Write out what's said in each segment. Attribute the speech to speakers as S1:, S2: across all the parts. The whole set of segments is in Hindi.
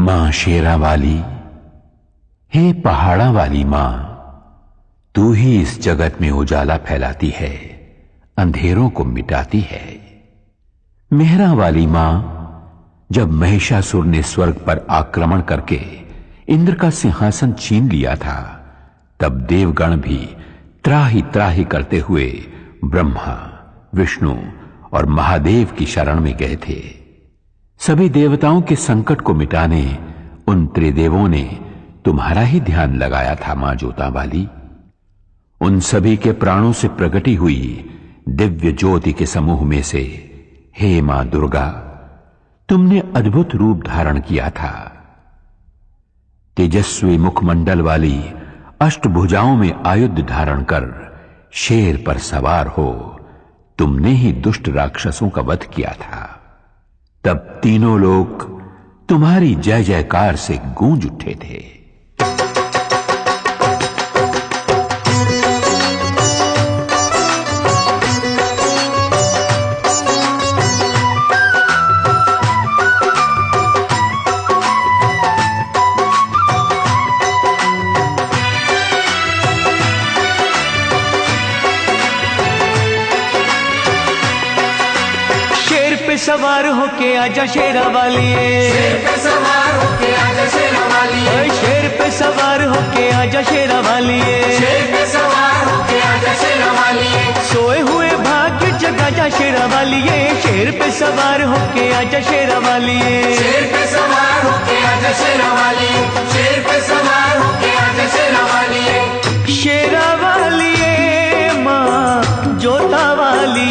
S1: मां शेरा वाली, हे पहाड़ा वाली मां, तू ही इस जगत में उजाला फैलाती है, अंधेरों को मिटाती है। मेहरा वाली मां, जब महिषासुर ने स्वर्ग पर आक्रमण करके इंद्र का सिंहासन छीन लिया था, तब देवगण भी त्राही त्राही करते हुए ब्रह्मा, विष्णु और महादेव की शरण में गए थे। सभी देवताओं के संकट को मिटाने उन त्रिदेवों ने तुम्हारा ही ध्यान लगाया था मां जोता वाली। उन सभी के प्राणों से प्रकटी हुई दिव्य ज्योति के समूह में से हे मां दुर्गा, तुमने अद्भुत रूप धारण किया था। तेजस्वी मुखमंडल वाली अष्टभुजाओं में आयुध धारण कर शेर पर सवार हो तुमने ही दुष्ट राक्षसों का वध किया था। तब तीनों लोग तुम्हारी जय जयकार से गूंज उठे थे।
S2: सवार होके आजा शेरा वाली,
S3: शेर पे सवार होके आजा शेरा वाली,
S2: शेर पे सवार होके आजा शेरा वाली,
S3: शेर पे सवार होके आजा शेरा वाली,
S2: सोए हुए भाग्य जगा जा शेरा वाली, शेर पे सवार होके आजा शेरा वाली,
S3: शेर पे सवार होके आजा शेरा वाली, शेर पे सवार होके आजा शेरा वाली।
S2: शेरा वाली मां जोता वाली,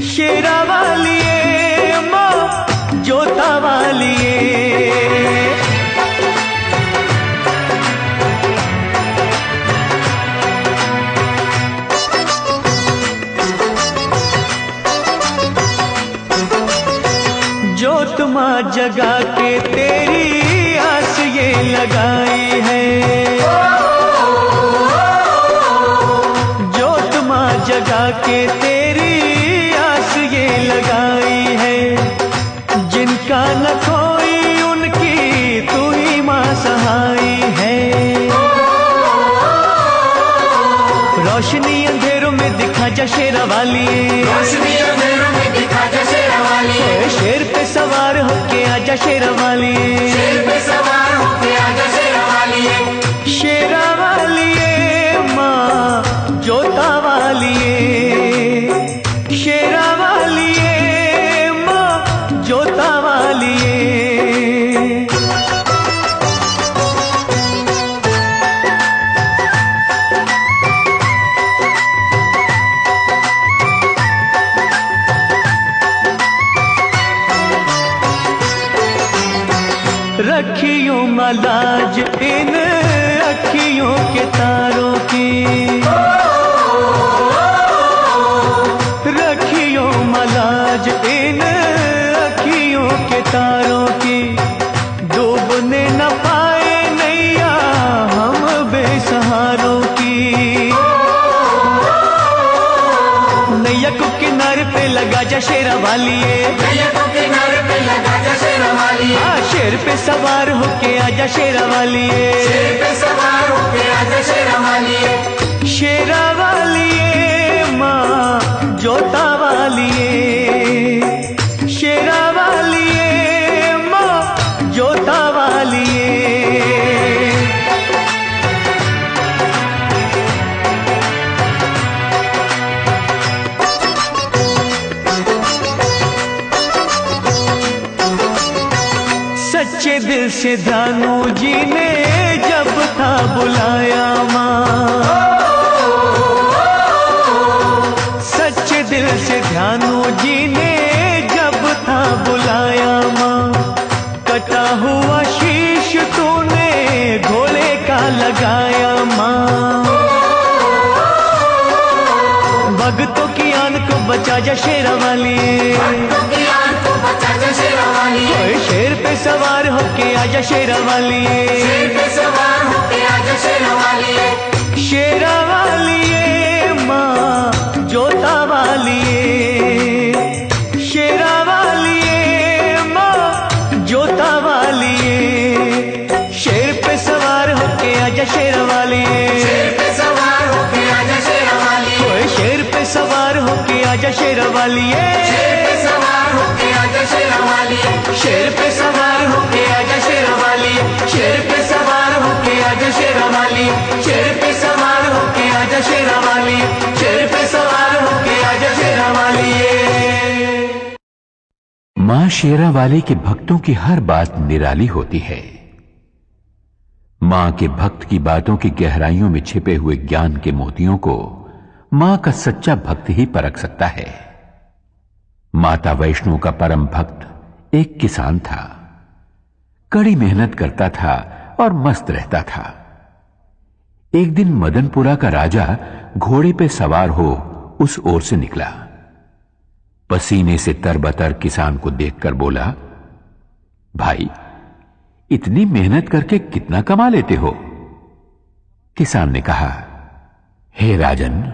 S2: शेरा वाली मां जोता वाली। जोत मां जगा के तेरी आस ये लगाई है, जोत मां जगा के तेरी ये लगाई है। जिनका न कोई उनकी तू ही मां सहाई है। रोशनी अंधेरों में दिखा जा शेरा वाली,
S3: रोशनी अंधेरों में दिखा जा शेरा वाली,
S2: शेर पे सवार होके आजा शेरा वाली,
S3: शेर पे सवार होके आजा शेरा वाली।
S2: शेरा वाली मां जोता वाली, शेरा वाली मां जोता वाली। रखियो मलाज इन अखियों के तारों की, रखियो मलाज इन अखियों के तारों की। डूबने न पाए नैया हम बेसहारों की, नैया को किनारे पे लगा जा शेरा वाली,
S3: नैया को किनारे पे लगा जा शेरा वाली,
S2: शेर पे सवार होके आजा शेरा वाली,
S3: शेर पे सवार होके आजा शेरा वाली।
S2: शेरा वाली मां जोता वाली, शेरा वाली मां जोता वाली। सच्चे दिल से ध्यानु जी ने जब था बुलाया मां, सच्चे दिल से ध्यानु जी ने जब था बुलाया मां। कटा हुआ शीश तूने घोड़े का लगाया मां, भक्तों की आन को बचा जा शेरा वाली,
S3: भक्तों की आन को बचा जा शेरा वाली,
S2: शेर पे सवार होके आजा शेरा वाली,
S3: शेर पे सवार होके आजा शेरा वाली।
S2: शेरा वाली मां जोता वाली, शेरा वाली मां जोता वाली।
S1: शेरावाली के भक्तों की हर बात निराली होती है। मां के भक्त की बातों की गहराइयों में छिपे हुए ज्ञान के मोतियों को मां का सच्चा भक्त ही परख सकता है। माता वैष्णो का परम भक्त एक किसान था। कड़ी मेहनत करता था और मस्त रहता था। एक दिन मदनपुरा का राजा घोड़े पे सवार हो उस ओर से निकला। पसीने से तरबतर किसान को देखकर बोला, भाई, इतनी मेहनत करके कितना कमा लेते हो? किसान ने कहा, हे राजन,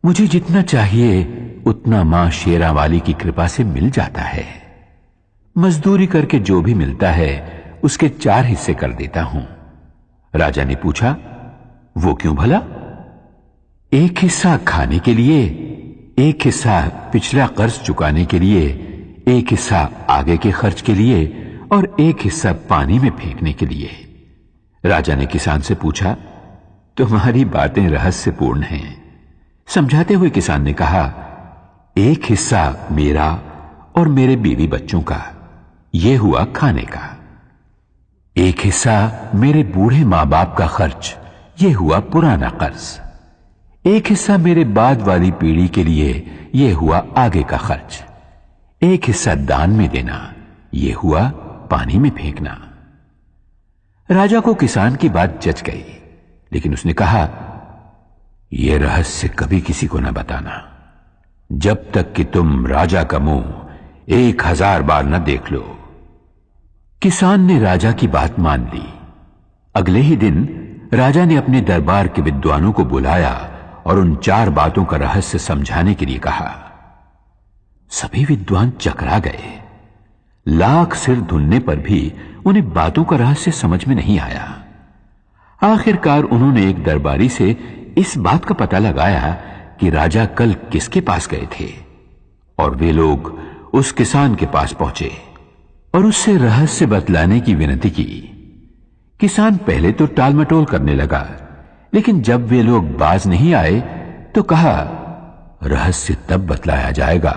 S1: मुझे जितना चाहिए उतना मां शेरावाली की कृपा से मिल जाता है। मजदूरी करके जो भी मिलता है उसके 4 हिस्से कर देता हूं। राजा ने पूछा, वो क्यों भला? 1 हिस्सा खाने के लिए, 1 हिस्सा पिछला कर्ज चुकाने के लिए, 1 हिस्सा आगे के खर्च के लिए और 1 हिस्सा पानी में फेंकने के लिए। राजा ने किसान से पूछा, तुम्हारी बातें रहस्यपूर्ण हैं। समझाते हुए किसान ने कहा, 1 हिस्सा मेरा और मेरे बीवी बच्चों का, यह हुआ खाने का। 1 हिस्सा मेरे बूढ़े मां बाप का खर्च, यह हुआ पुराना कर्ज। 1 हिस्सा मेरे बाद वाली पीढ़ी के लिए, यह हुआ आगे का खर्च। 1 हिस्सा दान में देना, यह हुआ पानी में फेंकना। राजा को किसान की बात जच गई, लेकिन उसने कहा, यह रहस्य कभी किसी को न बताना, जब तक कि तुम राजा का मुंह 1000 बार न देख लो। किसान ने राजा की बात मान ली। अगले ही दिन राजा ने अपने दरबार के विद्वानों को बुलाया और उन 4 बातों का रहस्य समझाने के लिए कहा। सभी विद्वान चकरा गए। लाख सिर धुनने पर भी उन्हें बातों का रहस्य समझ में नहीं आया। आखिरकार उन्होंने एक दरबारी से इस बात का पता लगाया कि राजा कल किसके पास गए थे, और वे लोग उस किसान के पास पहुंचे और उससे रहस्य बतलाने की विनती की। किसान पहले तो टालमटोल करने लगा, लेकिन जब वे लोग बाज नहीं आए तो कहा, रहस्य तब बतलाया जाएगा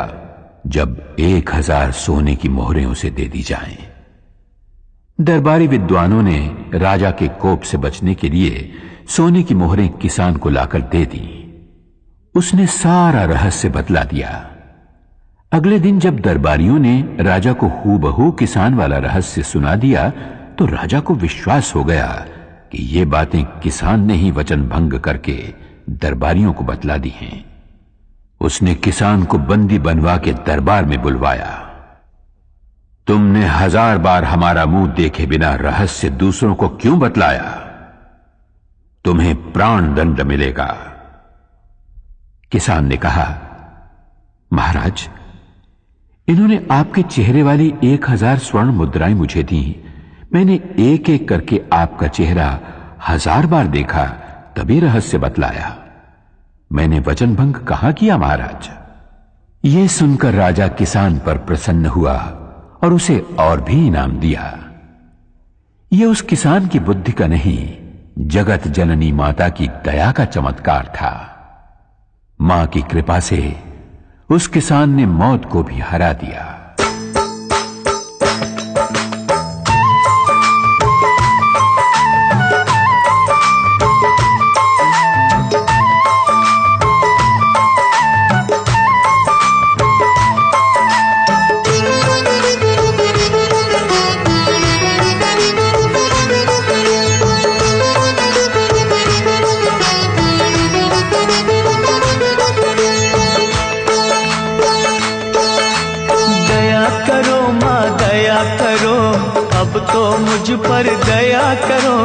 S1: जब 1000 सोने की मोहरें उसे दे दी जाएं। दरबारी विद्वानों ने राजा के कोप से बचने के लिए सोने की मोहरें किसान को लाकर दे दी। उसने सारा रहस्य बतला दिया। अगले दिन जब दरबारियों ने राजा को हूबहू किसान वाला रहस्य सुना दिया तो राजा को विश्वास हो गया कि ये बातें किसान ने ही वचन भंग करके दरबारियों को बतला दी हैं। उसने किसान को बंदी बनवा के दरबार में बुलवाया। तुमने 1000 बार हमारा मुंह देखे बिना रहस्य दूसरों को क्यों बतलाया? तुम्हें प्राण दंड मिलेगा। किसान ने कहा, महाराज, इन्होंने आपके चेहरे वाली 1000 स्वर्ण मुद्राएं मुझे दी। मैंने एक एक करके आपका चेहरा 1000 बार देखा, तभी रहस्य बतलाया। मैंने वचन भंग कहां किया महाराज? यह सुनकर राजा किसान पर प्रसन्न हुआ और उसे और भी इनाम दिया। यह उस किसान की बुद्धि का नहीं, जगत जननी माता की दया का चमत्कार था। मां की कृपा से उस किसान ने मौत को भी हरा दिया।
S2: अब तो मुझ पर दया करो,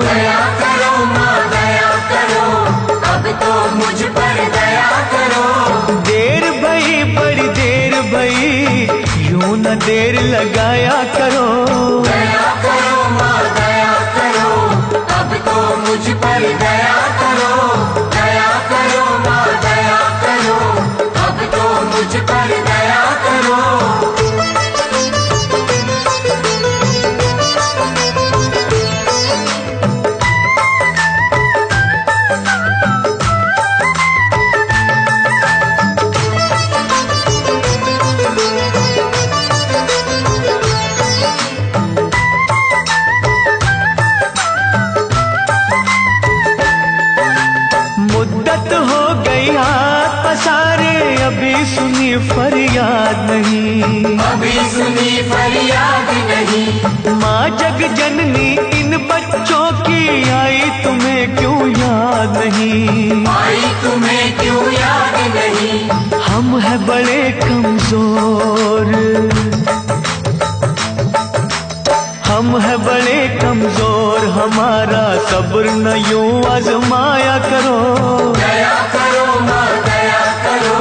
S3: दया करो माँ दया करो, अब तो मुझ पर दया करो।
S2: देर भई बड़ी देर भई, यूं न देर लगाया करो।
S3: दया करो माँ दया करो, अब तो मुझ पर दया करो। दया करो माँ दया करो, अब तो मुझ पर दया करो। नहीं।
S2: माँ जग जननी इन बच्चों की आई तुम्हें क्यों याद नहीं?
S3: आई तुम्हें क्यों याद नहीं?
S2: हम हैं बड़े कमजोर, हम हैं बड़े कमजोर, हमारा सब्र न यूं आजमाया करो।
S3: दया करो माँ दया करो,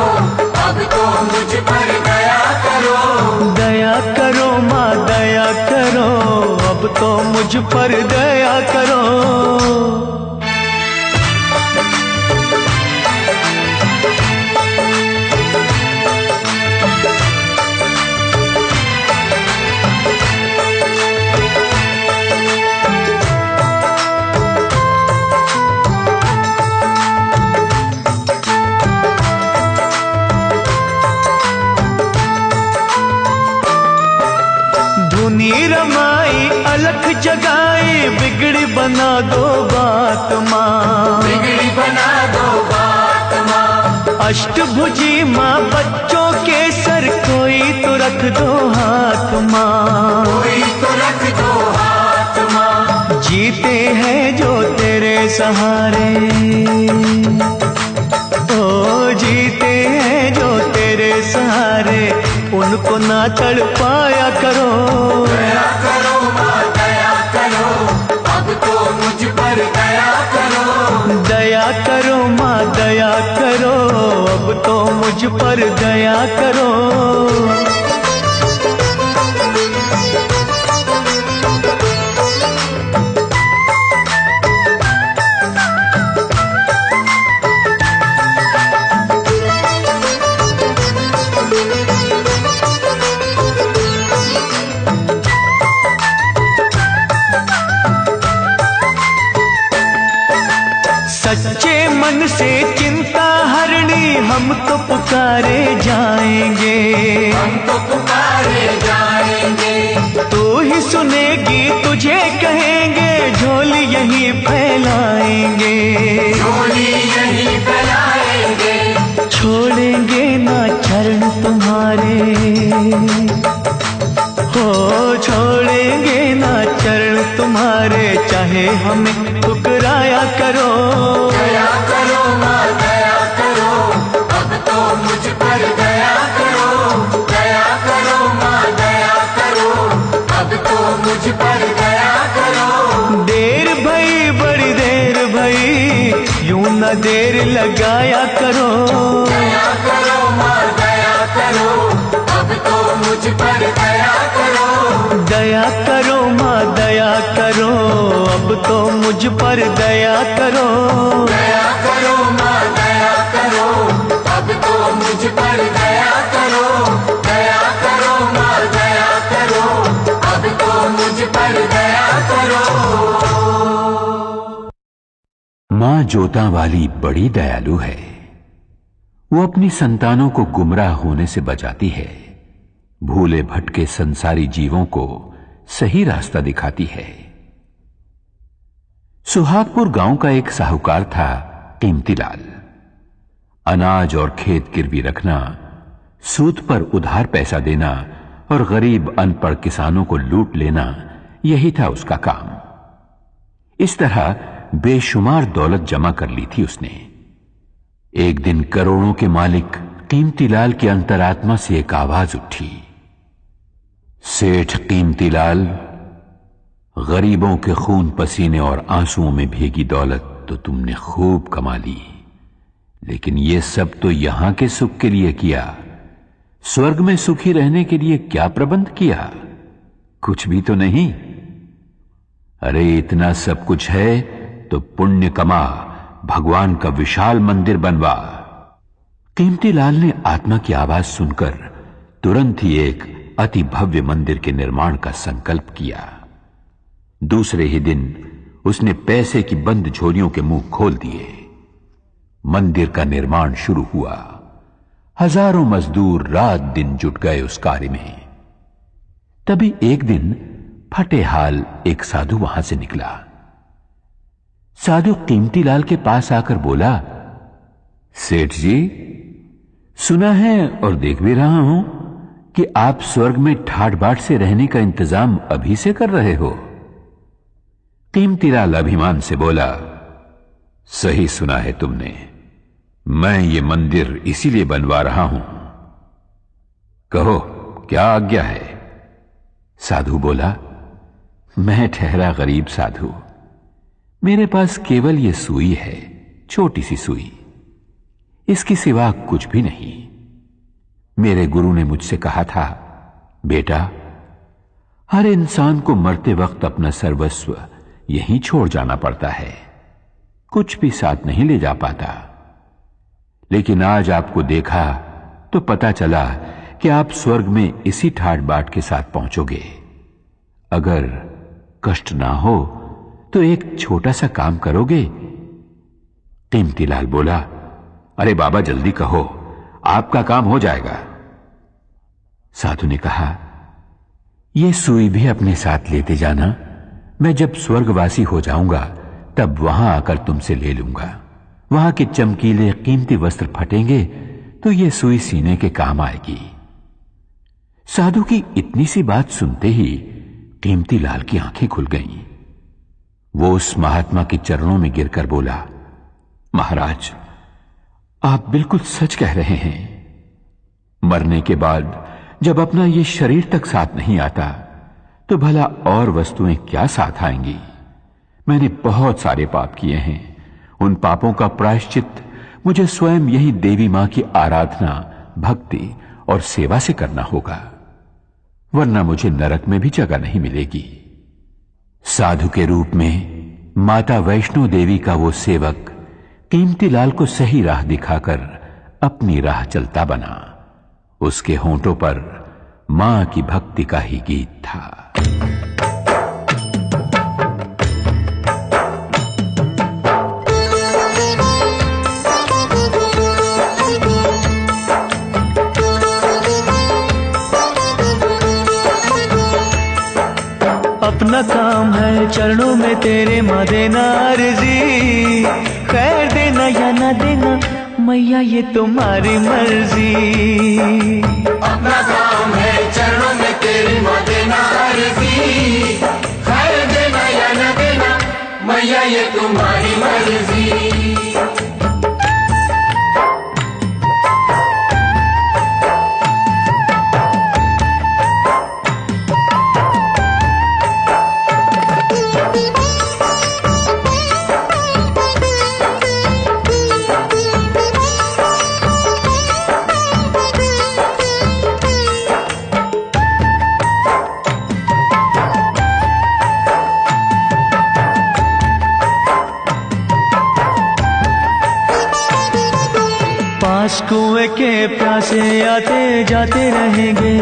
S3: अब तो मुझ पर दया करो।
S2: दया करो माँ दया करो, अब तो मुझ पर दया करो। धुनी रमाई अलख जगाई, बिगड़ी बना दो बात माँ,
S3: बिगड़ी बना दो बात माँ।
S2: अष्टभुजी माँ बच्चों के सर कोई तो रख दो हाथ माँ,
S3: कोई तो रख दो हाथ माँ।
S2: जीते हैं जो तेरे सहारे, ओ जीते हैं जो तेरे सहारे, उनको ना तड़पाया करो।
S3: दया करो माँ दया करो, अब तो मुझ पर दया करो।
S2: दया करो माँ दया करो, अब तो मुझ पर दया करो। सच्चे मन से चिंता हरणी हम तो पुकारे जाएंगे,
S3: हम तो पुकारे जाएंगे।
S2: तू ही सुनेगी तुझे कहेंगे, झोली यही फैलाएंगे,
S3: झोली यही फैलाएंगे।
S2: छोड़ेंगे ना चरण तुम्हारे, हो छोड़ेंगे ना चरण तुम्हारे, चाहे हमें ठुकराया करो।
S3: दया करो माँ दया करो, अब तो मुझ पर दया करो। दया करो माँ दया करो, अब तो मुझ पर दया करो।
S2: देर भई बड़ी देर भई, यूं न देर लगाया करो।
S3: दया करो माँ दया करो, अब तो मुझ पर दया करो।
S2: दया करो माँ दया करो, अब तो मुझ पर दया करो।
S3: दया करो माँ दया करो, अब तो मुझ पर दया करो। दया करो माँ दया करो, अब तो मुझ पर दया करो।
S1: मां जोता वाली बड़ी दयालु है। वो अपनी संतानों को गुमराह होने से बचाती है, भूले भटके संसारी जीवों को सही रास्ता दिखाती है। सुहागपुर गांव का एक साहूकार था कीमतीलाल। अनाज और खेत गिरवी रखना, सूद पर उधार पैसा देना और गरीब अनपढ़ किसानों को लूट लेना, यही था उसका काम। इस तरह बेशुमार दौलत जमा कर ली थी उसने। एक दिन करोड़ों के मालिक कीमतीलाल की अंतरात्मा से एक आवाज उठी, सेठ कीमतीलाल, गरीबों के खून पसीने और आंसुओं में भीगी दौलत तो तुमने खूब कमा ली, लेकिन यह सब तो यहां के सुख के लिए किया, स्वर्ग में सुखी रहने के लिए क्या प्रबंध किया? कुछ भी तो नहीं। अरे इतना सब कुछ है तो पुण्य कमा, भगवान का विशाल मंदिर बनवा। कीमतीलाल ने आत्मा की आवाज सुनकर तुरंत ही एक अति भव्य मंदिर के निर्माण का संकल्प किया। दूसरे ही दिन उसने पैसे की बंद झोलियों के मुंह खोल दिए। मंदिर का निर्माण शुरू हुआ। हजारों मजदूर रात दिन जुट गए उस कार्य में। तभी एक दिन फटे हाल एक साधु वहां से निकला। साधु कीमतीलाल के पास आकर बोला, सेठ जी, सुना है और देख भी रहा हूं कि आप स्वर्ग में ठाट बाट से रहने का इंतजाम अभी से कर रहे हो? कीमतीलाल अभिमान से बोला, सही सुना है तुमने, मैं ये मंदिर इसीलिए बनवा रहा हूं। कहो क्या आज्ञा है? साधु बोला, मैं ठहरा गरीब साधु, मेरे पास केवल ये सुई है, छोटी सी सुई, इसके सिवा कुछ भी नहीं। मेरे गुरु ने मुझसे कहा था, बेटा, हर इंसान को मरते वक्त अपना सर्वस्व यहीं छोड़ जाना पड़ता है, कुछ भी साथ नहीं ले जा पाता। लेकिन आज आपको देखा तो पता चला कि आप स्वर्ग में इसी ठाट बाट के साथ पहुंचोगे। अगर कष्ट ना हो तो एक छोटा सा काम करोगे? कीमतीलाल बोला, अरे बाबा जल्दी कहो, आपका काम हो जाएगा। साधु ने कहा, यह सुई भी अपने साथ लेते जाना, मैं जब स्वर्गवासी हो जाऊंगा तब वहां आकर तुमसे ले लूंगा। वहां के चमकीले कीमती वस्त्र फटेंगे तो यह सुई सीने के काम आएगी। साधु की इतनी सी बात सुनते ही कीमतीलाल की आंखें खुल गईं। वो उस महात्मा के चरणों में गिरकर बोला, महाराज, आप बिल्कुल सच कह रहे हैं। मरने के बाद जब अपना ये शरीर तक साथ नहीं आता तो भला और वस्तुएं क्या साथ आएंगी? मैंने बहुत सारे पाप किए हैं, उन पापों का प्रायश्चित मुझे स्वयं यही देवी मां की आराधना, भक्ति और सेवा से करना होगा, वरना मुझे नरक में भी जगह नहीं मिलेगी। साधु के रूप में माता वैष्णो देवी का वो सेवक कीमतीलाल को सही राह दिखाकर अपनी राह चलता बना। उसके होंठों पर मां की भक्ति का ही गीत था।
S2: अपना काम है चरणों में तेरे मां देना अर्जी, खैर देना या ना देना मैया ये तुम्हारी मर्जी।
S3: अपना काम है चरणों में तेरी मां देना अर्जी, खैर देना या न देना मैया ये तुम्हारी मर्जी।
S2: पास कुएं के प्यासे आते जाते रहेंगे,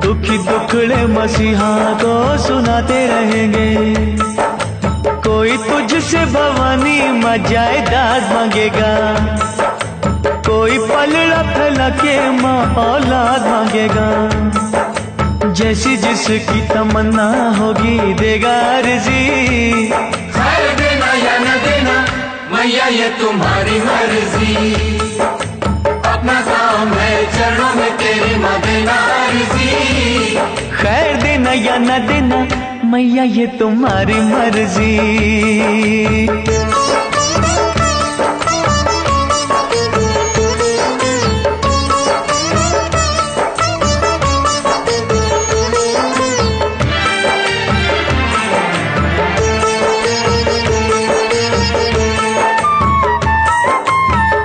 S2: दुखी दुखड़े मसीहा को सुनाते रहेंगे। कोई तुझसे भवानी मां जायदाद मांगेगा, कोई पलड़ा फैला के मां औलाद मांगेगा। जैसी जिसकी तमन्ना होगी देगा अर्जी,
S3: खैर देना या न देना मैया ये तुम्हारी मर्जी। अपना काम है चरणों में तेरी मां देना अर्जी,
S2: खैर देना या न देना मैया ये तुम्हारी मर्जी।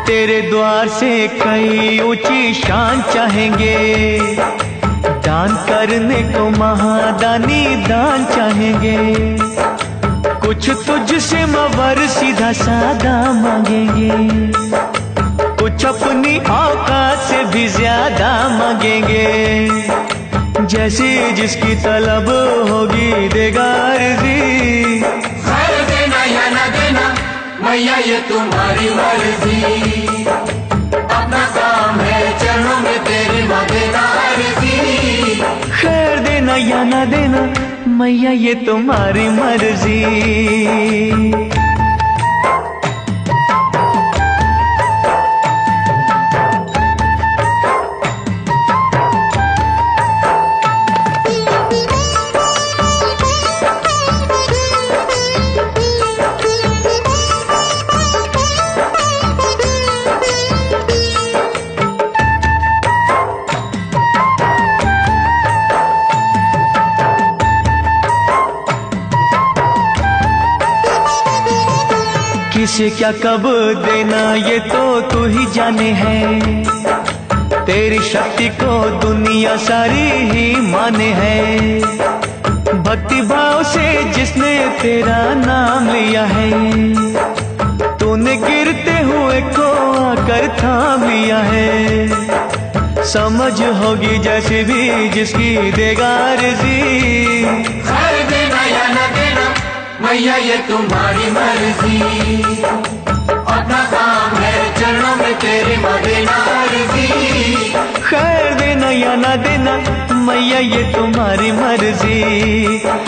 S2: तेरे द्वार से कई ऊंची शान चाहेंगे, दान करने को महादानी दान चाहेंगे। कुछ तुझसे मवर सीधा सादा मांगेंगे, कुछ अपनी औकात से भी ज्यादा मांगेंगे। जैसी जिसकी तलब होगी देगा अर्जी,
S3: खैर देना या न देना मैया ये तुम्हारी मर्जी। अपना काम है चरणों में तेरी मां देना अर्जी,
S2: खैर देना या ना देना मैया ये तुम्हारी मर्जी। किसे क्या कब देना ये तो तू ही जाने है। तेरी शक्ति को दुनिया सारी ही माने है। भक्ति भाव से जिसने तेरा नाम लिया है, तूने गिरते हुए को आकर थाम लिया है। समझ होगी जैसे भी जिसकी देगा अर्जी।
S3: खैर देना या न देना मैया ये तुम्हारी मर्जी। अपना काम है चरणों में तेरे माँ देना अर्जी।
S2: खैर देना या ना देना मैया ये तुम्हारी मर्जी।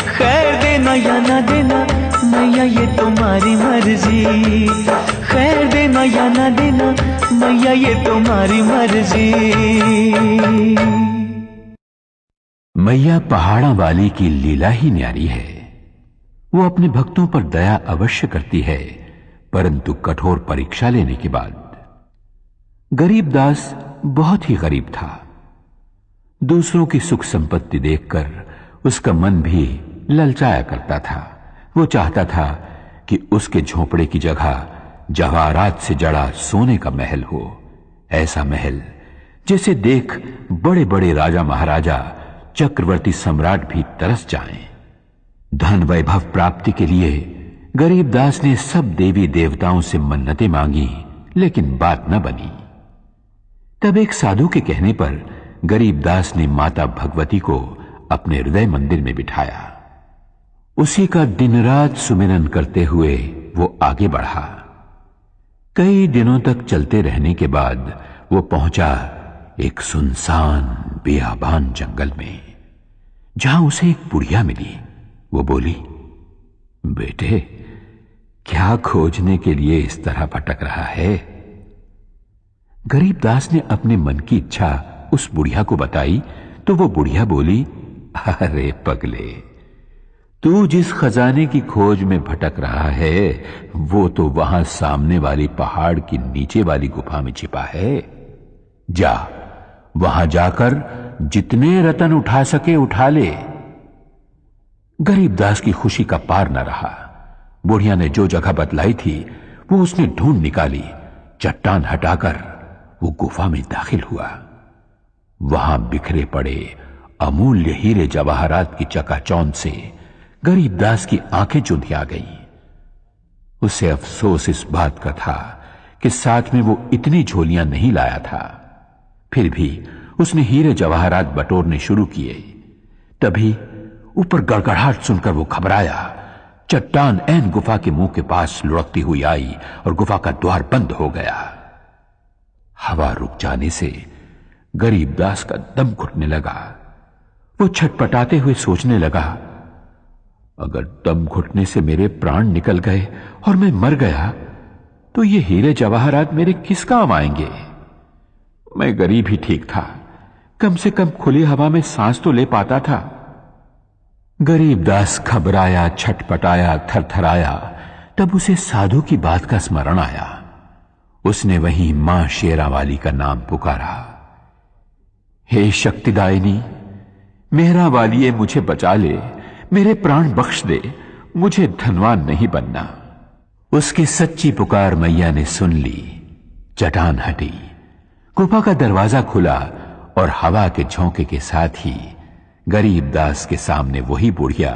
S2: खैर देना या ना देना मैया ये तुम्हारी मर्जी। खैर देना या ना देना मैया ये तुम्हारी मर्जी।
S1: मैया पहाड़ा वाली की लीला ही न्यारी है। वो अपने भक्तों पर दया अवश्य करती है, परंतु कठोर परीक्षा लेने के बाद। गरीबदास बहुत ही गरीब था। दूसरों की सुख संपत्ति देखकर उसका मन भी ललचाया करता था। वो चाहता था कि उसके झोपड़े की जगह जवाहरात से जड़ा सोने का महल हो। ऐसा महल जिसे देख बड़े बड़े राजा महाराजा, चक्रवर्ती सम्राट भी तरस जाएं। धन वैभव प्राप्ति के लिए गरीबदास ने सब देवी देवताओं से मन्नतें मांगी, लेकिन बात न बनी। तब एक साधु के कहने पर गरीबदास ने माता भगवती को अपने हृदय मंदिर में बिठाया। उसी का दिन रात सुमिरन करते हुए वो आगे बढ़ा। कई दिनों तक चलते रहने के बाद वो पहुंचा एक सुनसान बियाबान जंगल में, जहां उसे एक बुढ़िया मिली। वो बोली, बेटे क्या खोजने के लिए इस तरह भटक रहा है? गरीबदास ने अपने मन की इच्छा उस बुढ़िया को बताई तो वो बुढ़िया बोली, अरे पगले, तू जिस खजाने की खोज में भटक रहा है वो तो वहां सामने वाली पहाड़ की नीचे वाली गुफा में छिपा है। जा, वहां जाकर जितने रतन उठा सके उठा ले। गरीबदास की खुशी का पार न रहा। बुढ़िया ने जो जगह बतलाई थी वो उसने ढूंढ निकाली। चट्टान हटाकर वो गुफा में दाखिल हुआ। वहां बिखरे पड़े अमूल्य हीरे जवाहरात की चकाचौंध से गरीबदास की आंखें चुंधिया गईं। उसे अफसोस इस बात का था कि साथ में वो इतनी झोलियां नहीं लाया था। फिर भी उसने हीरे जवाहरात बटोरने शुरू किए। तभी ऊपर गड़गड़ाहट सुनकर वो घबराया। चट्टान ऐन गुफा के मुंह के पास लुढ़कती हुई आई और गुफा का द्वार बंद हो गया। हवा रुक जाने से गरीबदास का दम घुटने लगा। वो छटपटाते हुए सोचने लगा, अगर दम घुटने से मेरे प्राण निकल गए और मैं मर गया तो ये हीरे जवाहरात मेरे किस काम आएंगे? मैं गरीब ही ठीक था, कम से कम खुली हवा में सांस तो ले पाता था। गरीबदास घबराया, छटपटाया, थरथराया। तब उसे साधु की बात का स्मरण आया। उसने वहीं मां शेरावाली का नाम पुकारा, हे शक्तिदायिनी, मेहरा वालिए मुझे बचा ले, मेरे प्राण बख्श दे, मुझे धनवान नहीं बनना। उसकी सच्ची पुकार मैया ने सुन ली। चट्टान हटी, गुफा का दरवाजा खुला और हवा के झोंके के साथ ही गरीबदास के सामने वही बुढ़िया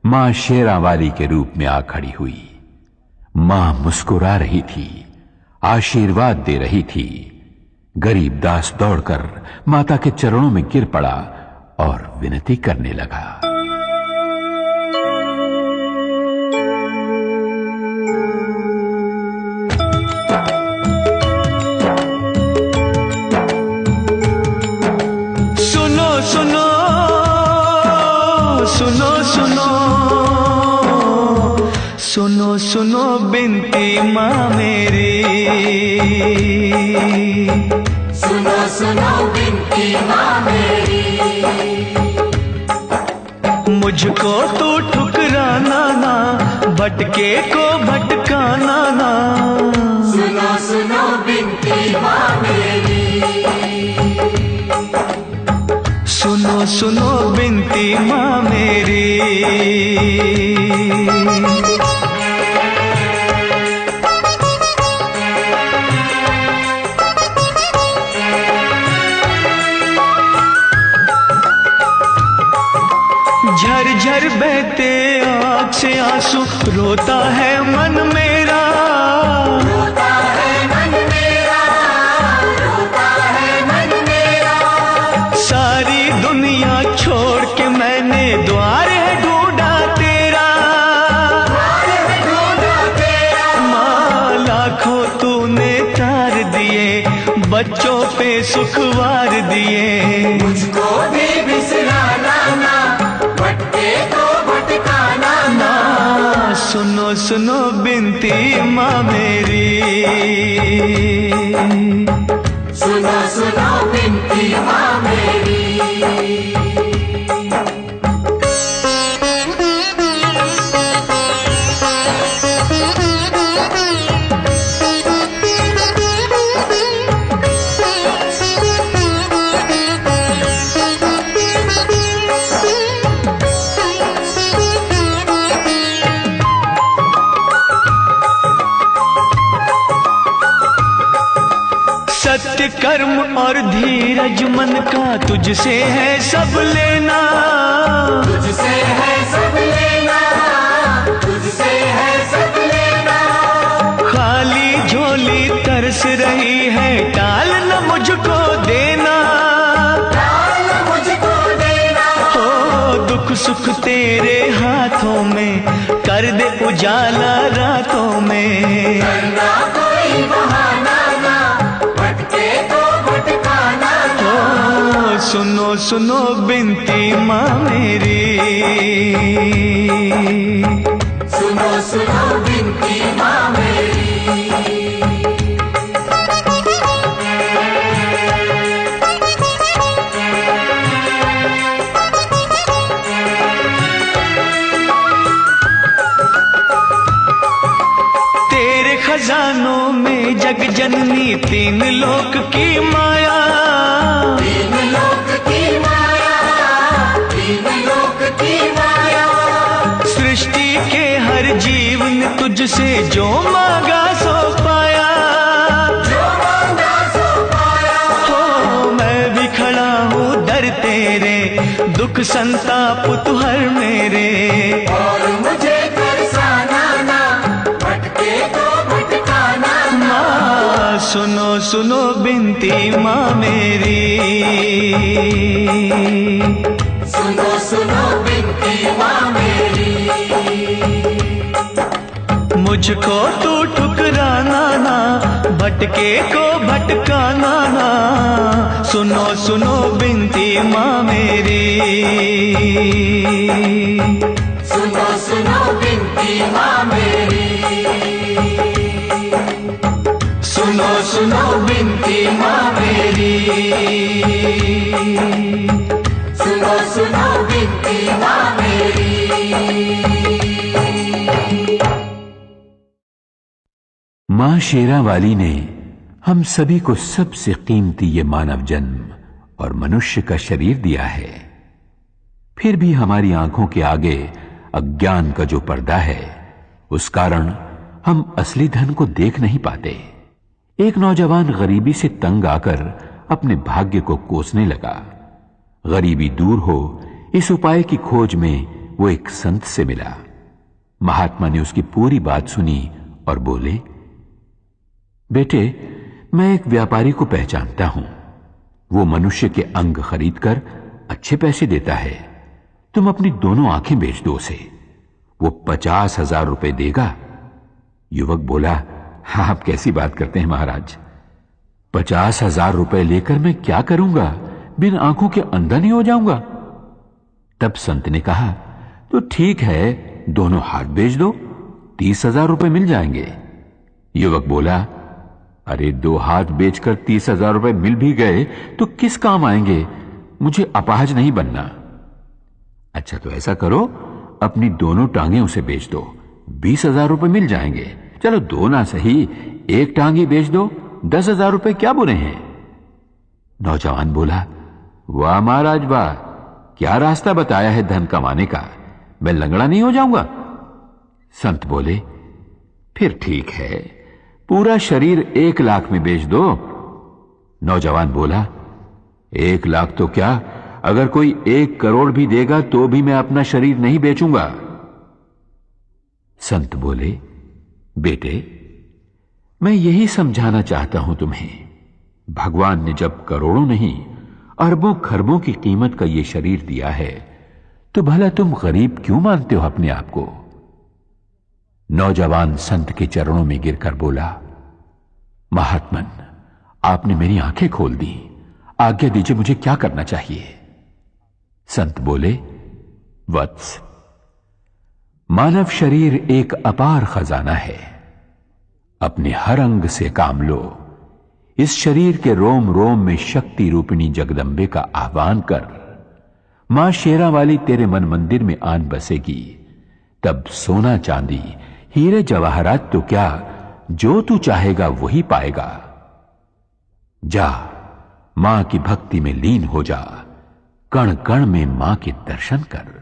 S1: मां शेरावाली के रूप में आ खड़ी हुई। मां मुस्कुरा रही थी, आशीर्वाद दे रही थी। गरीबदास दौड़कर माता के चरणों में गिर पड़ा और विनती करने लगा।
S2: सुनो सुनो बिनती माँ मेरी,
S3: सुनो सुनो बिनती माँ मेरी।
S2: मुझको तू ठुकराना ना, भटके को भटकाना ना।
S3: सुनो सुनो बिनती माँ मेरी।
S2: सुनो सुनो बिनती माँ मेरी। झर बहते आँख से आंसू, रोता है मन मेरा,
S3: रोता है मन मेरा, रोता है मन मेरा।
S2: सारी दुनिया छोड़ के मैंने द्वार है ढूंढा तेरा,
S3: द्वार है ढूंढा तेरा।
S2: माँ लाखों तूने तार दिए, बच्चों पे सुखवार दिए,
S3: मुझको भी बिसराना ना, भटके तो भटकाना ना।
S2: सुनो सुनो बिनती माँ मेरी,
S3: सुनो सुनो बिनती माँ मेरी।
S2: सत्य कर्म और धीरज मन का तुझसे है सब लेना,
S3: तुझसे है सब लेना, तुझसे है सब लेना।
S2: खाली झोली तरस रही है, टाल न मुझको देना,
S3: टाल मुझको देना।
S2: हो दुख सुख तेरे हाथों में, कर दे उजाला रातों में।
S3: करना कोई बहाना ना, भटके तो भटकाना ना।
S2: ओ सुनो सुनो बिनती माँ मेरी,
S3: सुनो सुनो बिनती माँ मेरी।
S2: तेरे खजानों में जग जननी तीन लोक की माया,
S3: तीन लोक की माया, तीन लोक की माया।
S2: सृष्टि के हर जीव ने तुझसे जो मांगा सो पाया,
S3: जो मांगा सो पाया।
S2: हो मैं भी खड़ा हूँ दर तेरे, दुख संताप तू हर मेरे।
S3: और मुझे तरसाना ना, भटके तो भटकाना ना।
S2: माँ सुनो सुनो बिनती माँ मेरी,
S3: सुनो सुनो बिनती माँ मेरी।
S2: मुझको तू ठुकराना ना, भटके को भटकाना ना। सुनो सुनो बिनती माँ मेरी,
S3: सुनो सुनो बिनती माँ मेरी।
S2: सुनो सुनो बिनती माँ मेरी,
S3: सुनो सुनो बिनती माँ मेरी।
S1: मां शेरा वाली ने हम सभी को सबसे कीमती ये मानव जन्म और मनुष्य का शरीर दिया है, फिर भी हमारी आंखों के आगे अज्ञान का जो पर्दा है, उस कारण हम असली धन को देख नहीं पाते। एक नौजवान गरीबी से तंग आकर अपने भाग्य को कोसने लगा। गरीबी दूर हो, इस उपाय की खोज में वो एक संत से मिला। महात्मा ने उसकी पूरी बात सुनी और बोले, बेटे, मैं एक व्यापारी को पहचानता हूं। वो मनुष्य के अंग खरीदकर अच्छे पैसे देता है। तुम अपनी दोनों आंखें बेच दो उसे, वो 50,000 रुपए देगा। युवक बोला, हाँ, आप कैसी बात करते हैं महाराज, 50,000 रुपए लेकर मैं क्या करूंगा? बिन आंखों के अंधा नहीं हो जाऊंगा? तब संत ने कहा, तो ठीक है, दोनों हाथ बेच दो, 30,000 रुपए मिल जाएंगे। युवक बोला, अरे 2 हाथ बेचकर 30,000 रुपए मिल भी गए तो किस काम आएंगे? मुझे अपाहज नहीं बनना। अच्छा, तो ऐसा करो, अपनी दोनों टांगें उसे बेच दो, 20,000 रुपए मिल जाएंगे। चलो 2 ना सही, 1 टांग ही बेच दो, 10,000 रुपए क्या बुरे हैं? नौजवान बोला, वाह महाराज वाह, क्या रास्ता बताया है धन कमाने का, मैं लंगड़ा नहीं हो जाऊंगा। संत बोले, फिर ठीक है, पूरा शरीर 1 लाख में बेच दो। नौजवान बोला, 1 लाख तो क्या, अगर कोई 1 करोड़ भी देगा तो भी मैं अपना शरीर नहीं बेचूंगा। संत बोले, बेटे, मैं यही समझाना चाहता हूं तुम्हें, भगवान ने जब करोड़ों नहीं अरबों खरबों की कीमत का यह शरीर दिया है तो भला तुम गरीब क्यों मानते हो अपने आप को? नौजवान संत के चरणों में गिरकर बोला, महात्मन, आपने मेरी आंखें खोल दी, आज्ञा दीजिए, मुझे क्या करना चाहिए? संत बोले, वत्स, मानव शरीर एक अपार खजाना है। अपने हर अंग से काम लो। इस शरीर के रोम रोम में शक्ति रूपिणी जगदंबे का आह्वान कर। मां शेरा वाली तेरे मन मंदिर में आन बसेगी। तब सोना चांदी हीरे जवाहरात तो क्या, जो तू चाहेगा वही पाएगा। जा, मां की भक्ति में लीन हो जा, कण कण में मां के दर्शन कर।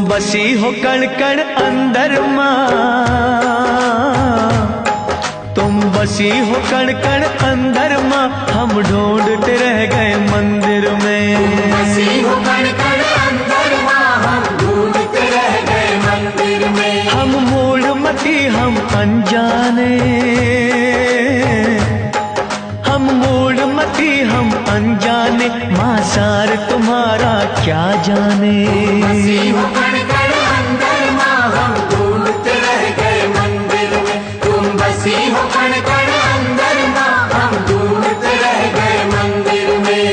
S2: बसी हो कण कण अंदर मां, तुम बसी हो कण कण अंदर मां, हम ढूंढते रह गए मंदिर में।
S3: बसी हो कण कण अंदर मां, हम ढूंढते रह गए मंदिर में।
S2: हम मूढ़मती हम अनजाने, हम मूढ़मती हम अनजाने, मां सार तुम्हारा क्या जाने।
S3: बसी हो कण कण अंदर मां, हम ढूंढते रह गए मंदिर में। तुम बसी हो कण कण अंदर मां, हम ढूंढते रह गए मंदिर में।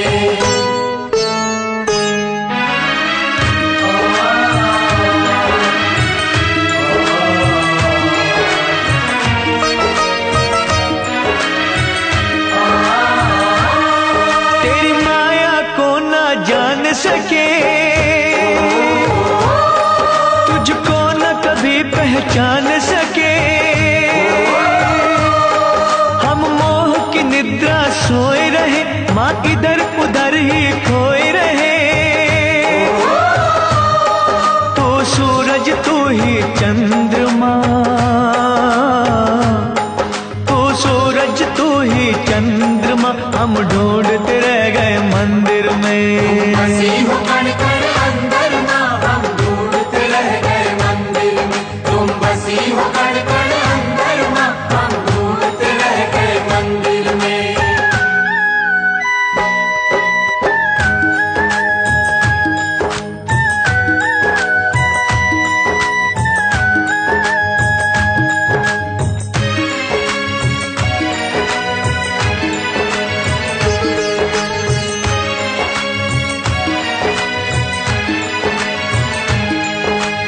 S2: तेरी माया को ना जान सके, तुझको न कभी पहचान सके। हम मोह की निद्रा सोए रहे, माँ इधर उधर ही खोए रहे। तू सूरज तू ही चंद्रमा, तू सूरज तू ही चंद्रमा, हम ढूंढते रह गए मंदिर में।
S3: बसी हो कण कण अंदर मां, हम ढूंढते रह गए मंदिर में। तुम बसी हो कण कण अंदर मां, हम ढूंढते रह गए मंदिर में।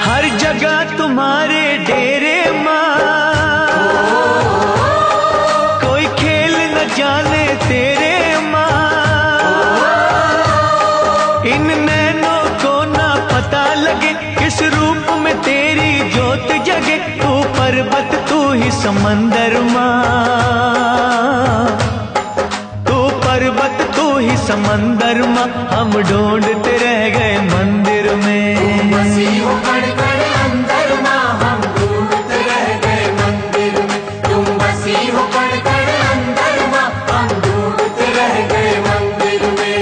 S2: हर जगह तुम्हारे डेरे मां, कोई खेल न जाने तेरे मां। इन नैनों को ना पता लगे, किस रूप में तेरी ज्योत जगे। तू पर्वत तू ही समंदर मां, तू पर्वत तू ही समंदर मां, हम ढूंढते रह गए मंदिर में।
S3: बसी हो कण कण अंदर मां, हम ढूंढते रह गए मंदिर में। तुम बसी हो कण कण अंदर मां, हम ढूंढते रह गए मंदिर में।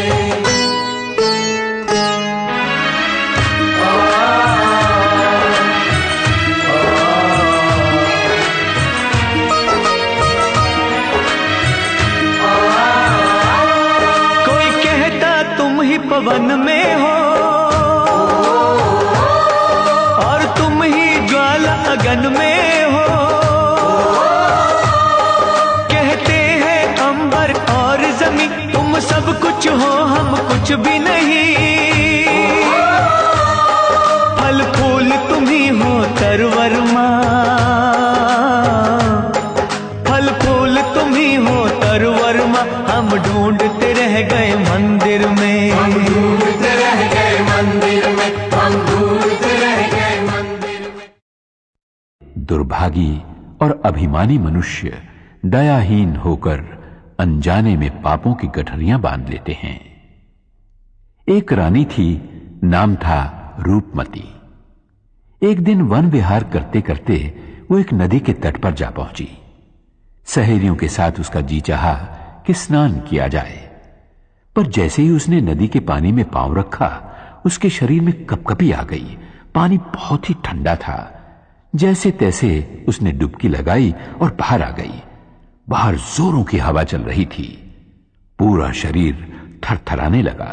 S2: कोई कहता तुम ही पवन में हो, और तुम ही ज्वाला अगन में हो। कहते हैं अंबर और जमीन, तुम सब कुछ हो हम कुछ भी नहीं। फल फूल तुम ही हो तरवर मां, फल फूल तुम ही हो तरवर मां, हम ढूंढते रह गए मंदिर में।
S3: हम ढूंढते रह गए मंदिर में, हम ढूंढते रह गए मंदिर में।
S1: दुर्भागी और अभिमानी मनुष्य दयाहीन होकर अनजाने में पापों की गठरियां बांध लेते हैं। एक रानी थी, नाम था रूपमती। एक दिन वन विहार करते करते वो एक नदी के तट पर जा पहुंची। सहेलियों के साथ उसका जी चाहा कि स्नान किया जाए, पर जैसे ही उसने नदी के पानी में पांव रखा, उसके शरीर में कपकपी आ गई। पानी बहुत ही ठंडा था। जैसे तैसे उसने डुबकी लगाई और बाहर आ गई। बाहर जोरों की हवा चल रही थी। पूरा शरीर थरथराने लगा।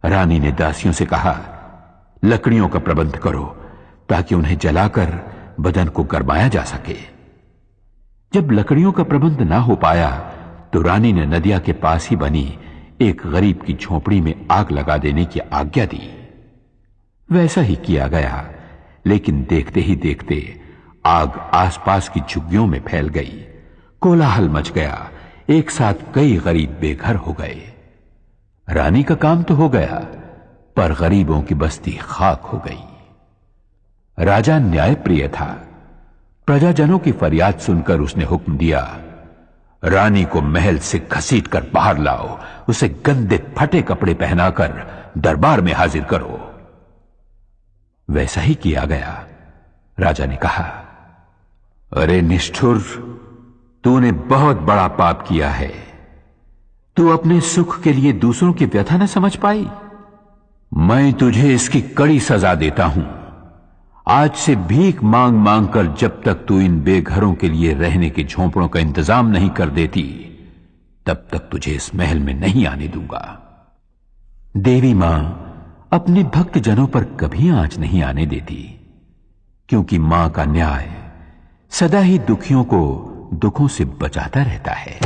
S1: रानी ने दासियों से कहा, लकड़ियों का प्रबंध करो ताकि उन्हें जलाकर बदन को गरमाया जा सके। जब लकड़ियों का प्रबंध ना हो पाया तो रानी ने नदिया के पास ही बनी एक गरीब की झोपड़ी में आग लगा देने की आज्ञा दी। वैसा ही किया गया, लेकिन देखते ही देखते आग आसपास की झुग्गियों में फैल गई। कोलाहल मच गया। एक साथ कई गरीब बेघर हो गए। रानी का काम तो हो गया, पर गरीबों की बस्ती खाक हो गई। राजा न्यायप्रिय था। प्रजाजनों की फरियाद सुनकर उसने हुक्म दिया, रानी को महल से घसीटकर बाहर लाओ, उसे गंदे फटे कपड़े पहनाकर दरबार में हाजिर करो। वैसा ही किया गया। राजा ने कहा, अरे निष्ठुर, तूने बहुत बड़ा पाप किया है। तू अपने सुख के लिए दूसरों की व्यथा न समझ पाई। मैं तुझे इसकी कड़ी सजा देता हूं। आज से भीख मांग मांग कर जब तक तू इन बेघरों के लिए रहने के झोंपड़ों का इंतजाम नहीं कर देती, तब तक तुझे इस महल में नहीं आने दूंगा। देवी मां अपने भक्त जनों पर कभी आंच नहीं आने देती, क्योंकि मां का न्याय सदा ही दुखियों को दुखों से बचाता रहता है।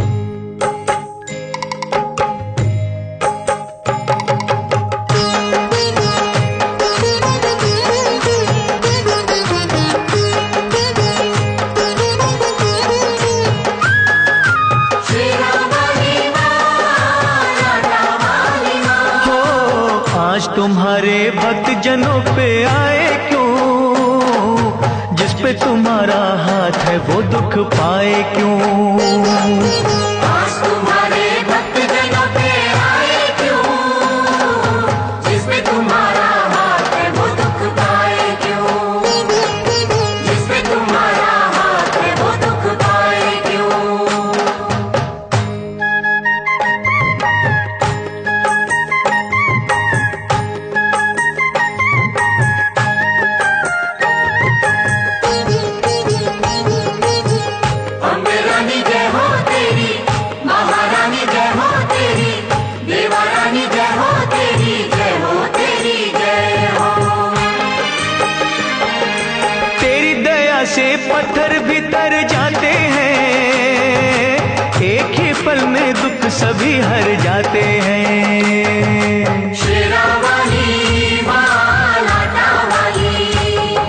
S2: आज तुम्हारे भक्त जनों पे आए क्यों? जिस पे तुम्हारा हाथ है वो दुख पाए क्यों?
S3: आज तुम्हारे भक्त जनों पे आए क्यों? जिस पे तुम्हारा हाथ है वो दुख पाए क्यों? जिस पे तुम्हारा हाथ है वो दुख पाए क्यों?
S2: से पत्थर भी तर जाते हैं, एक ही पल में दुख सभी हर जाते हैं।
S3: शेरावाली मां लाटा वाली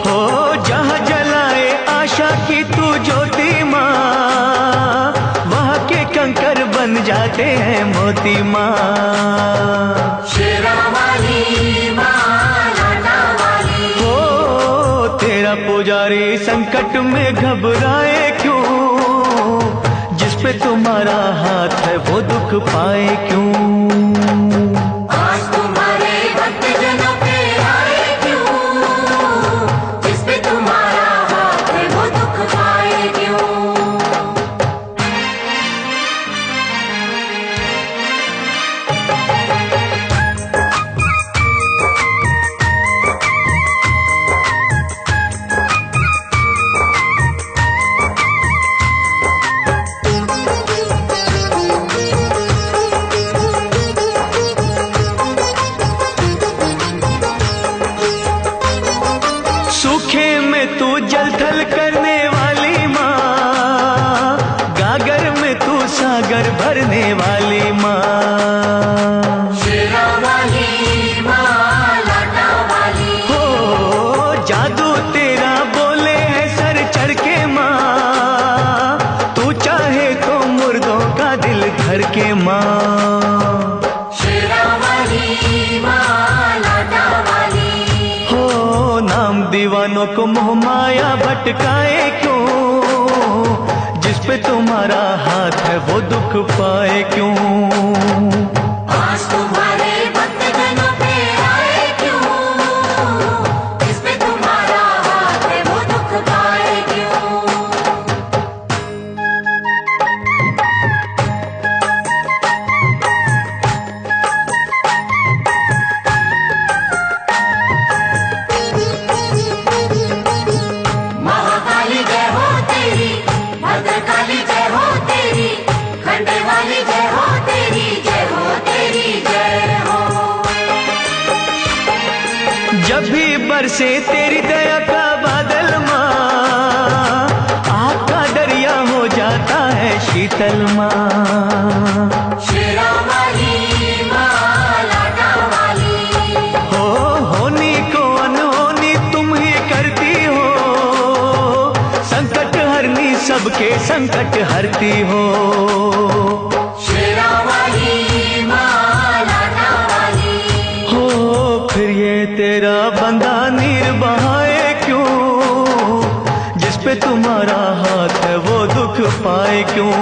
S2: हो, जहाँ जलाए आशा की तू ज्योति माँ, वहाँ के कंकर बन जाते हैं मोती माँ।
S3: शेरावाली मां
S2: पुजारी संकट में घबराए क्यों? जिस पे तुम्हारा हाथ है वो दुख पाए क्यों?
S3: आज तुम्हारे भक्त जनों पे आए क्यों? जिस पे तुम्हारा हाथ है वो दुख पाए क्यों?
S2: सूखे में तू जल थल करने वाली माँ, गागर में तू सागर भरने वाली माँ।
S3: शेरावाली मां लाटा वाली
S2: हो, जादू तेरा बोले है सर चढ़ के माँ, तू चाहे तो मुर्दों का दिल धर के माँ।
S3: शेरावाली मां लाटा वाली
S2: नाम दीवानों को मोह माया भटकाए क्यों? हाथ है वो दुख पाए क्यों।
S3: आज तुम्हारे भक्त जनों पे आए क्यों, इस पे तुम्हारा हाथ है वो दुख पाए क्यों। महाकाली जय हो तेरी, भद्रकाली जय हो तेरी, खंडे वाली जय हो तेरी, जय हो तेरी जय हो।
S2: जब भी बरसे तेरी दया का बादल माँ, आग का दरिया हो जाता है शीतल माँ।
S3: शेरा वाली माँ, लाटा वाली,
S2: होनी को अनहोनी तुम ही करती हो, संकट हरनी सबके संकट हरती हो।
S3: शेरा वाली माँ, लाटा वाली,
S2: हो फिर ये तेरा बंदा नीर बहाए क्यों, जिस पे तुम्हारा हाथ है वो दुख पाए क्यों।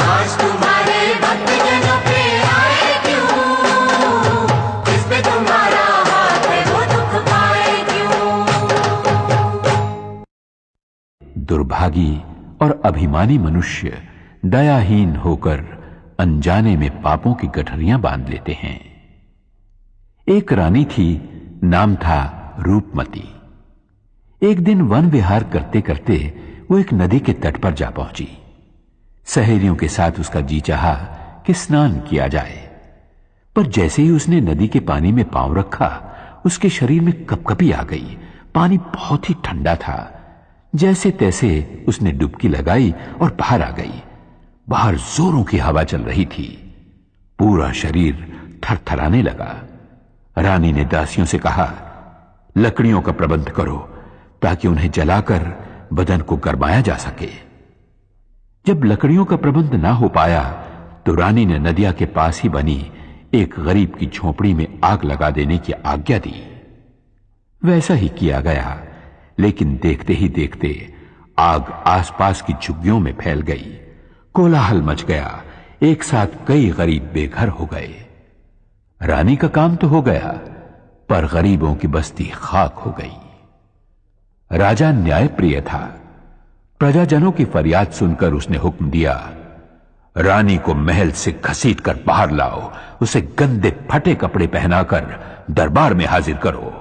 S3: आज तुम्हारे भक्त जनों पे आए क्यों, इस पे तुम्हारा हाथ है वो दुख पाए क्यों।
S1: दुर्भागी और अभिमानी मनुष्य दयाहीन होकर अनजाने में पापों की गठरियां बांध लेते हैं। एक रानी थी, नाम था रूपमती। एक दिन वन विहार करते करते वो एक नदी के तट पर जा पहुंची। सहेलियों के साथ उसका जी चाहा कि स्नान किया जाए, पर जैसे ही उसने नदी के पानी में पांव रखा, उसके शरीर में कपकपी आ गई। पानी बहुत ही ठंडा था। जैसे तैसे उसने डुबकी लगाई और बाहर आ गई। बाहर जोरों की हवा चल रही थी। पूरा शरीर थरथराने लगा। रानी ने दासियों से कहा, लकड़ियों का प्रबंध करो ताकि उन्हें जलाकर बदन को गरमाया जा सके। जब लकड़ियों का प्रबंध ना हो पाया तो रानी ने नदिया के पास ही बनी एक गरीब की झोपड़ी में आग लगा देने की आज्ञा दी। वैसा ही किया गया, लेकिन देखते ही देखते आग आसपास की झुग्गियों में फैल गई। कोलाहल मच गया। एक साथ कई गरीब बेघर हो गए। रानी का काम तो हो गया, पर गरीबों की बस्ती खाक हो गई। राजा न्यायप्रिय था। प्रजाजनों की फरियाद सुनकर उसने हुक्म दिया, रानी को महल से घसीटकर बाहर लाओ, उसे गंदे फटे कपड़े पहनाकर दरबार में हाजिर करो।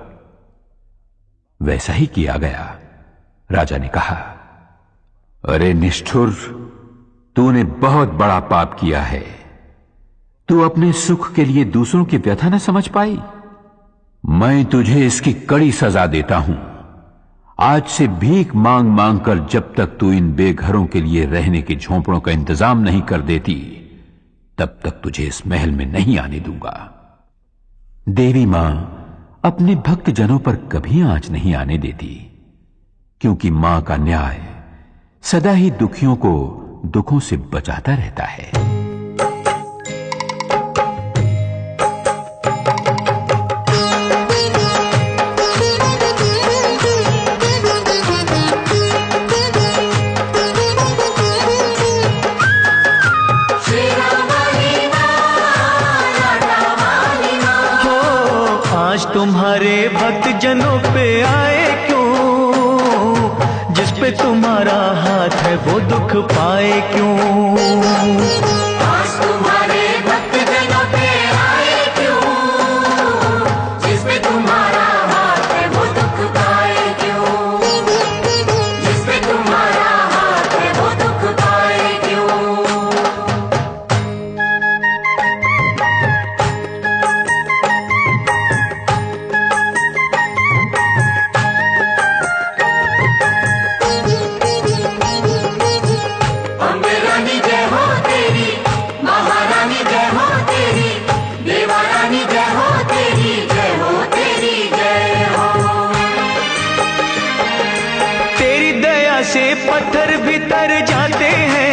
S1: वैसा ही किया गया। राजा ने कहा, अरे निष्ठुर, तूने बहुत बड़ा पाप किया है। तू अपने सुख के लिए दूसरों की व्यथा न समझ पाई। मैं तुझे इसकी कड़ी सजा देता हूं। आज से भीख मांग मांग कर जब तक तू इन बेघरों के लिए रहने के झोंपड़ों का इंतजाम नहीं कर देती, तब तक तुझे इस महल में नहीं आने दूंगा। देवी मां अपने भक्त जनों पर कभी आंच नहीं आने देती, क्योंकि मां का न्याय सदा ही दुखियों को दुखों से बचाता रहता है।
S2: तुम्हारे भक्त जनों पे आए क्यों, जिस पे तुम्हारा हाथ है वो दुख पाए क्यों।
S3: आज तुम्हारे भक्त जनों पे आए क्यों, जिस पे तुम्हारा हाथ है वो दुख पाए क्यों, जिस पे तुम्हारा हाथ है वो दुख पाए क्यों।
S2: से पत्थर भी तर जाते हैं,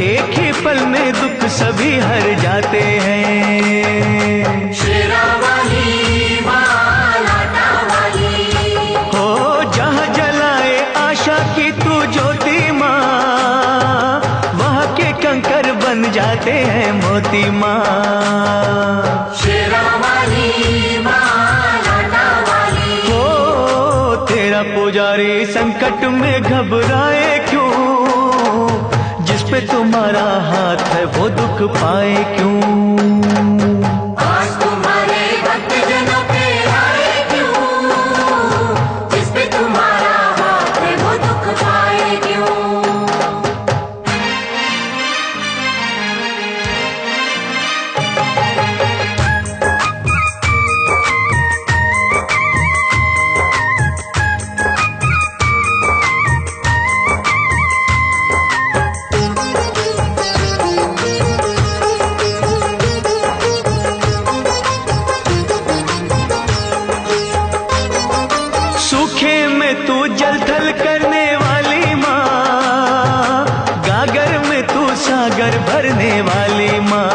S2: एक ही पल में दुख सभी हर जाते हैं।
S3: शेरा वाली मां, लाटा वाली,
S2: हो जहां जलाए आशा की तू ज्योति मां, जाते हैं मोती माँ।
S3: शेरा वाली माँ लाटा वाली,
S2: ओ तेरा पुजारी संकट में घबराए क्यों, जिस पे तुम्हारा हाथ है वो दुख पाए क्यों।
S3: आज तुम्हारे भक्तजनों पे आए क्यों, जिस पे तुम्हारा हाथ है वो दुख पाए क्यों।
S2: सूखे में तू जल थल करने वाली माँ, गागर में तू सागर भरने वाली माँ।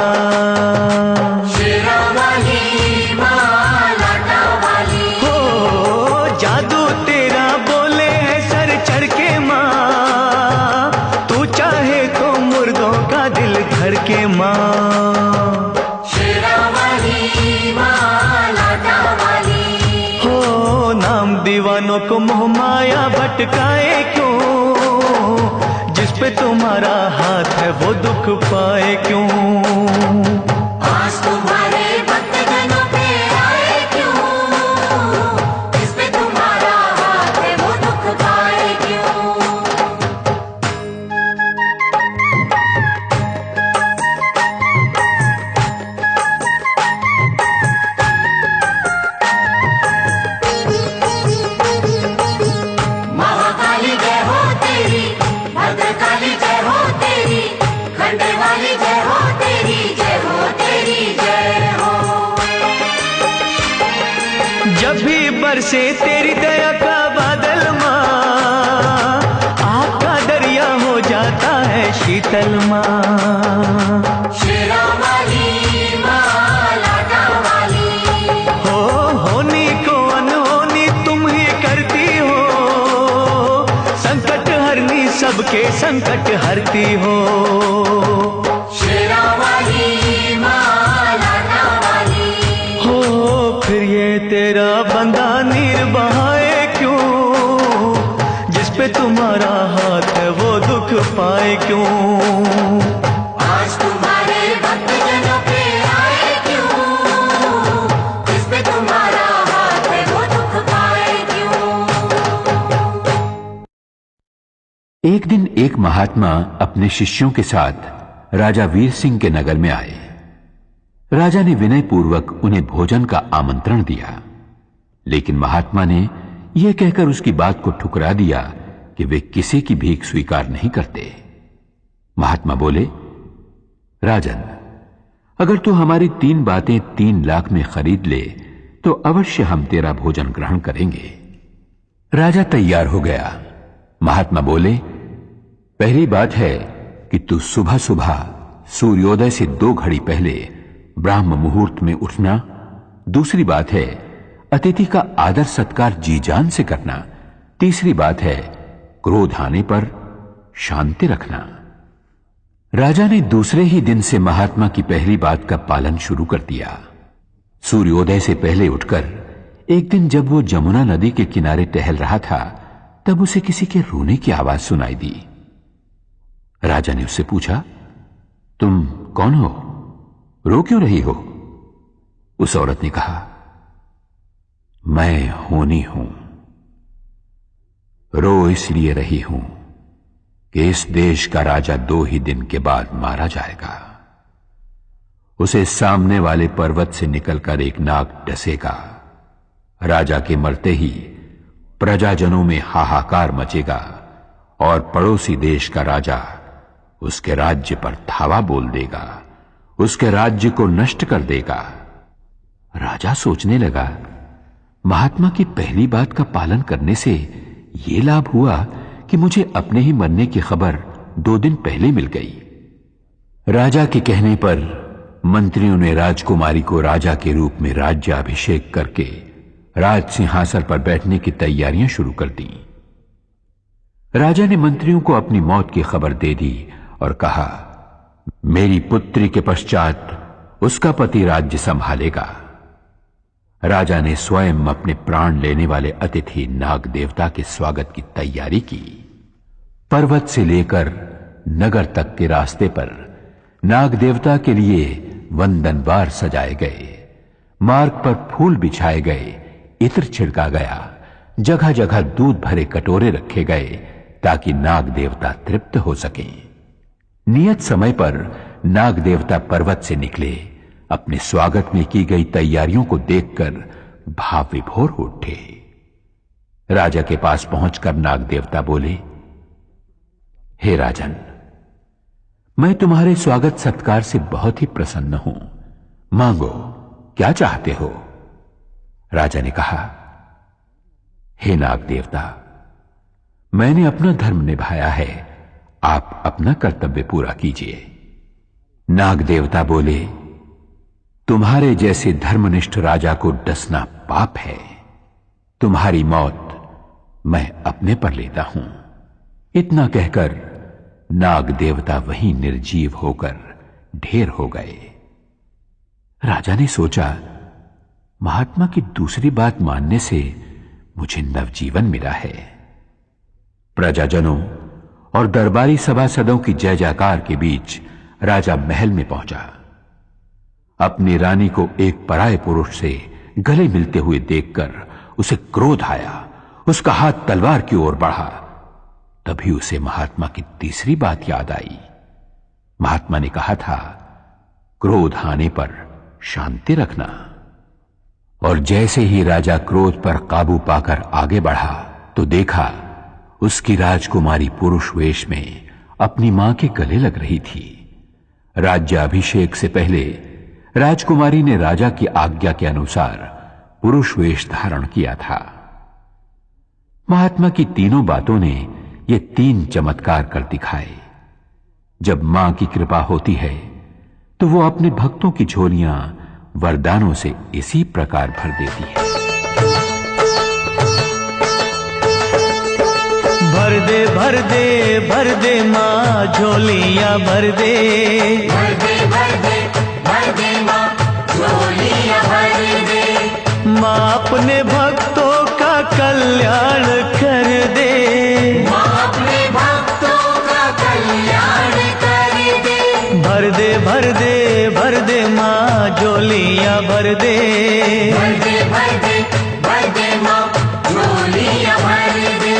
S3: शेरा वाली माँ लाटा वाली,
S2: हो जादू तेरा बोले है सर चढ़ के माँ, तू चाहे तो मुर्दों का दिल धर के माँ।
S3: शेरा वाली माँ लाटा वाली,
S2: हो नाम दीवानों को मोह माया भटकाए क्यों, जिस पे तुम्हारा हाथ है वो दुख पाए क्यों।
S3: आज तुम्हारे भक्तजनों पे आए क्यों, जिस पे तुम्हारा हाथ है वो दुख पाए क्यों। महाकाली जय हो तेरी, भद्रकाली जय हो तेरी, खंडे वाली जय हो तेरी, जय हो तेरी जय हो।
S2: जब भी बरसे तेरी दया का बादल माँ, आग का दरिया हो जाता है शीतल माँ।
S3: शेरा वाली माँ लाटा वाली,
S2: हो होनी को अनहोनी तुम ही करती हो, संकट हरनी सबके संकट हरती हो।
S3: शेरा वाली माँ लाटा वाली,
S2: हो फिर ये तेरा बंदा नीर बहाए क्यों, जिस पे तुम्हारा हाथ है वो दुख पाए क्यों।
S3: आज तुम्हारे भक्तजनों पे आए क्यों, जिस पे तुम्हारा हाथ है वो दुख पाए क्यों।
S1: एक दिन एक महात्मा अपने शिष्यों के साथ राजा वीर सिंह के नगर में आए। राजा ने विनय पूर्वक उन्हें भोजन का आमंत्रण दिया, लेकिन महात्मा ने यह कहकर उसकी बात को ठुकरा दिया कि वे किसी की भीख स्वीकार नहीं करते। महात्मा बोले, राजन, अगर तू हमारी 3 बातें 3 लाख में खरीद ले तो अवश्य हम तेरा भोजन ग्रहण करेंगे। राजा तैयार हो गया। महात्मा बोले, पहली बात है कि तू सुबह सुबह सूर्योदय से 2 घड़ी पहले ब्राह्म मुहूर्त में उठना। दूसरी बात है अतिथि का आदर सत्कार जी जान से करना। तीसरी बात है क्रोध आने पर शांति रखना। राजा ने दूसरे ही दिन से महात्मा की पहली बात का पालन शुरू कर दिया। सूर्योदय से पहले उठकर एक दिन जब वो जमुना नदी के किनारे टहल रहा था, तब उसे किसी के रोने की आवाज सुनाई दी। राजा ने उससे पूछा, तुम कौन हो? रो क्यों रही हो? उस औरत ने कहा, मैं होनी हूं। रो इसलिए रही हूं कि इस देश का राजा 2 ही दिन के बाद मारा जाएगा। उसे सामने वाले पर्वत से निकलकर एक नाग डसेगा। राजा के मरते ही प्रजाजनों में हाहाकार मचेगा और पड़ोसी देश का राजा उसके राज्य पर धावा बोल देगा, उसके राज्य को नष्ट कर देगा। राजा सोचने लगा, महात्मा की पहली बात का पालन करने से यह लाभ हुआ कि मुझे अपने ही मरने की खबर 2 दिन पहले मिल गई। राजा के कहने पर मंत्रियों ने राजकुमारी को राजा के रूप में राज्याभिषेक करके राज सिंहासन पर बैठने की तैयारियां शुरू कर दी। राजा ने मंत्रियों को अपनी मौत की खबर दे दी और कहा, मेरी पुत्री के पश्चात उसका पति राज्य संभालेगा। राजा ने स्वयं अपने प्राण लेने वाले अतिथि नाग देवता के स्वागत की तैयारी की। पर्वत से लेकर नगर तक के रास्ते पर नाग देवता के लिए वंदनवार सजाए गए, मार्ग पर फूल बिछाए गए, इत्र छिड़का गया, जगह जगह दूध भरे कटोरे रखे गए ताकि नाग देवता तृप्त हो सकें। नियत समय पर नाग देवता पर्वत से निकले, अपने स्वागत में की गई तैयारियों को देखकर भाव विभोर हो उठे। राजा के पास पहुंचकर नाग देवता बोले, हे राजन, मैं तुम्हारे स्वागत सत्कार से बहुत ही प्रसन्न हूं। मांगो, क्या चाहते हो? राजा ने कहा, हे नाग देवता, मैंने अपना धर्म निभाया है, आप अपना कर्तव्य पूरा कीजिए। नाग देवता बोले, तुम्हारे जैसे धर्मनिष्ठ राजा को डसना पाप है। तुम्हारी मौत मैं अपने पर लेता हूं। इतना कहकर नाग देवता वहीं निर्जीव होकर ढेर हो गए। राजा ने सोचा, महात्मा की दूसरी बात मानने से मुझे नवजीवन मिला है। प्रजाजनों और दरबारी सभासदों की जय जयकार के बीच राजा महल में पहुंचा। अपनी रानी को एक पराये पुरुष से गले मिलते हुए देखकर उसे क्रोध आया। उसका हाथ तलवार की ओर बढ़ा। तभी उसे महात्मा की तीसरी बात याद आई। महात्मा ने कहा था, क्रोध आने पर शांति रखना। और जैसे ही राजा क्रोध पर काबू पाकर आगे बढ़ा तो देखा उसकी राजकुमारी पुरुष वेश में अपनी मां के गले लग रही थी। राज्याभिषेक से पहले राजकुमारी ने राजा की आज्ञा के अनुसार पुरुष वेश धारण किया था। महात्मा की तीनों बातों ने ये 3 चमत्कार कर दिखाए। जब मां की कृपा होती है तो वो अपने भक्तों की झोलियां वरदानों से इसी प्रकार भर देती है।
S2: भर दे भर दे भर दे माँ झोलियां भर दे,
S3: भर दे भर दे भर दे माँ झोलियां भर दे।
S2: माँ अपने भक्तों का कल्याण कर दे,
S3: माँ अपने भक्तों का कल्याण कर दे।
S2: भर दे भर दे भर दे माँ झोलियां भर दे,
S3: भर दे भर दे भर दे माँ झोलियां भर दे।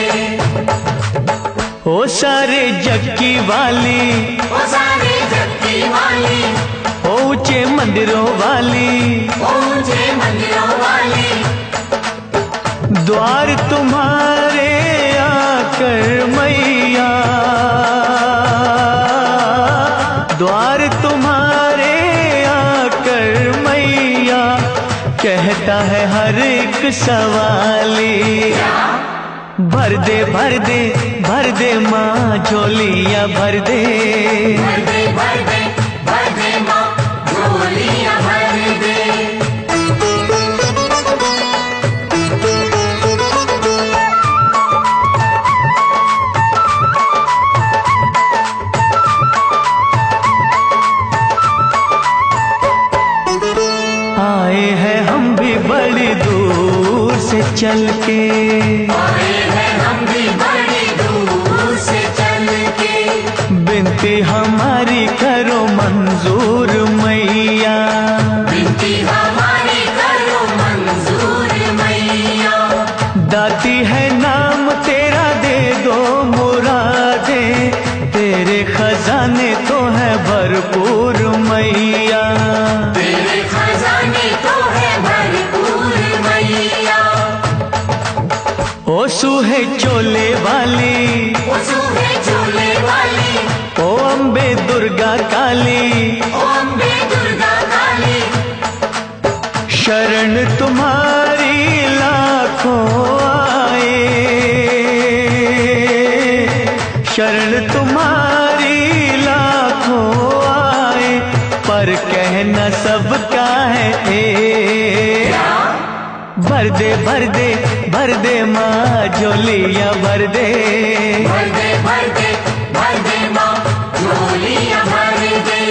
S2: ओ सारे जग की वाली,
S3: ओ सारे जग की वाली,
S2: ओ ऊंचे मंदिरों वाली,
S3: ऊंचे मंदिरों वाली।
S2: द्वार तुम्हारे आकर मैया, द्वार तुम्हारे आकर मैया, कहता है हर एक सवाली। भर दे भर दे भर दे माँ झोलियां भर दे,
S3: भर दे भर दे भर दे माँ झोलियां भर दे।
S2: आए हैं हम भी बड़ी दूर से चल के,
S3: आए हैं हम भी बड़ी दूर से चल के।
S2: बिनती हमारी करो मंजूर मैया,
S3: बिनती हमारी करो मंजूर मैया।
S2: दाती है नाम तेरा दे दो मुरादे, तेरे खजाने तो है भरपूर मैया,
S3: तेरे खजाने तो है भरपूर मैया।
S2: ओ सूहे चोले वाली,
S3: ओ सूहे झोले वाली,
S2: ओ अम्बे दुर्गा काली,
S3: ओ अम्बे दुर्गा काली।
S2: शरण तुम्हारी लाखों आए, शरण तुम्हारी लाखों आए, पर कहना सबका है एक। भर दे भर दे भर दे माँ झोलियां भर दे,
S3: भर दे भर दे भर दे माँ झोलियां भर दे।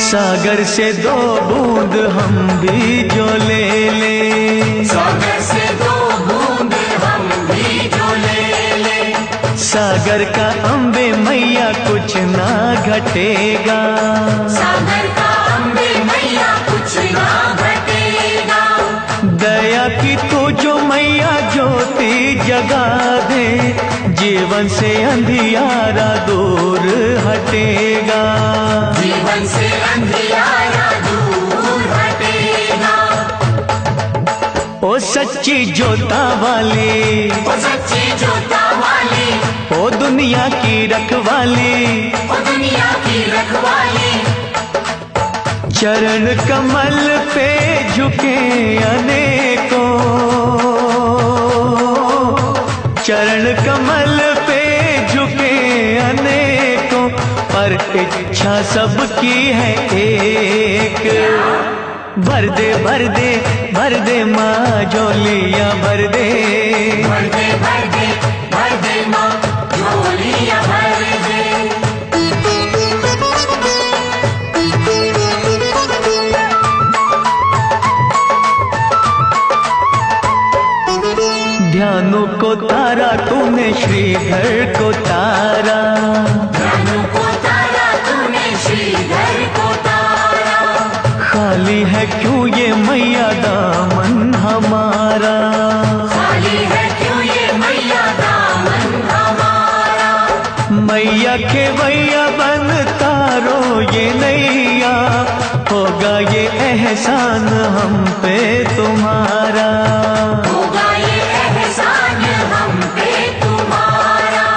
S2: सागर से 2 बूंद हम भी जो ले ले,
S3: सागर से 2 बूंद हम भी जो ले ले,
S2: सागर का अम्बे मैया कुछ ना घटेगा,
S3: सागर का अम्बे मैया कुछ ना घटेगा।
S2: दया की तू जो मैया ज्योति जगा दे, जीवन से अंधियारा दूर हटेगा,
S3: जीवन से अंधियारा दूर हटेगा।
S2: ओ सच्ची जोता वाली,
S3: ओ सच्ची जोता वाली,
S2: ओ दुनिया की रखवाली,
S3: ओ दुनिया की रखवाली,
S2: चरण कमल पे झुके अनेकों, चरण कमल पे झुके अनेकों, पर इच्छा सबकी है एक। भर दे भर दे भर दे माँ झोलियाँ भर दे,
S3: भर दे भर दे भर दे माँ झोलियाँ भर दे।
S2: ध्यानों को तारा तूने श्रीधर को तारा,
S3: ध्यानों को तारा तूने श्रीधर को तारा,
S2: खाली है क्यों ये मैया दामन हमारा,
S3: खाली है क्यों ये मैया दामन हमारा।
S2: मैया के भैया बन तारो ये नैया, होगा ये एहसान हम पे तुम्हारा,
S3: होगा ये एहसान हम पे तुम्हारा।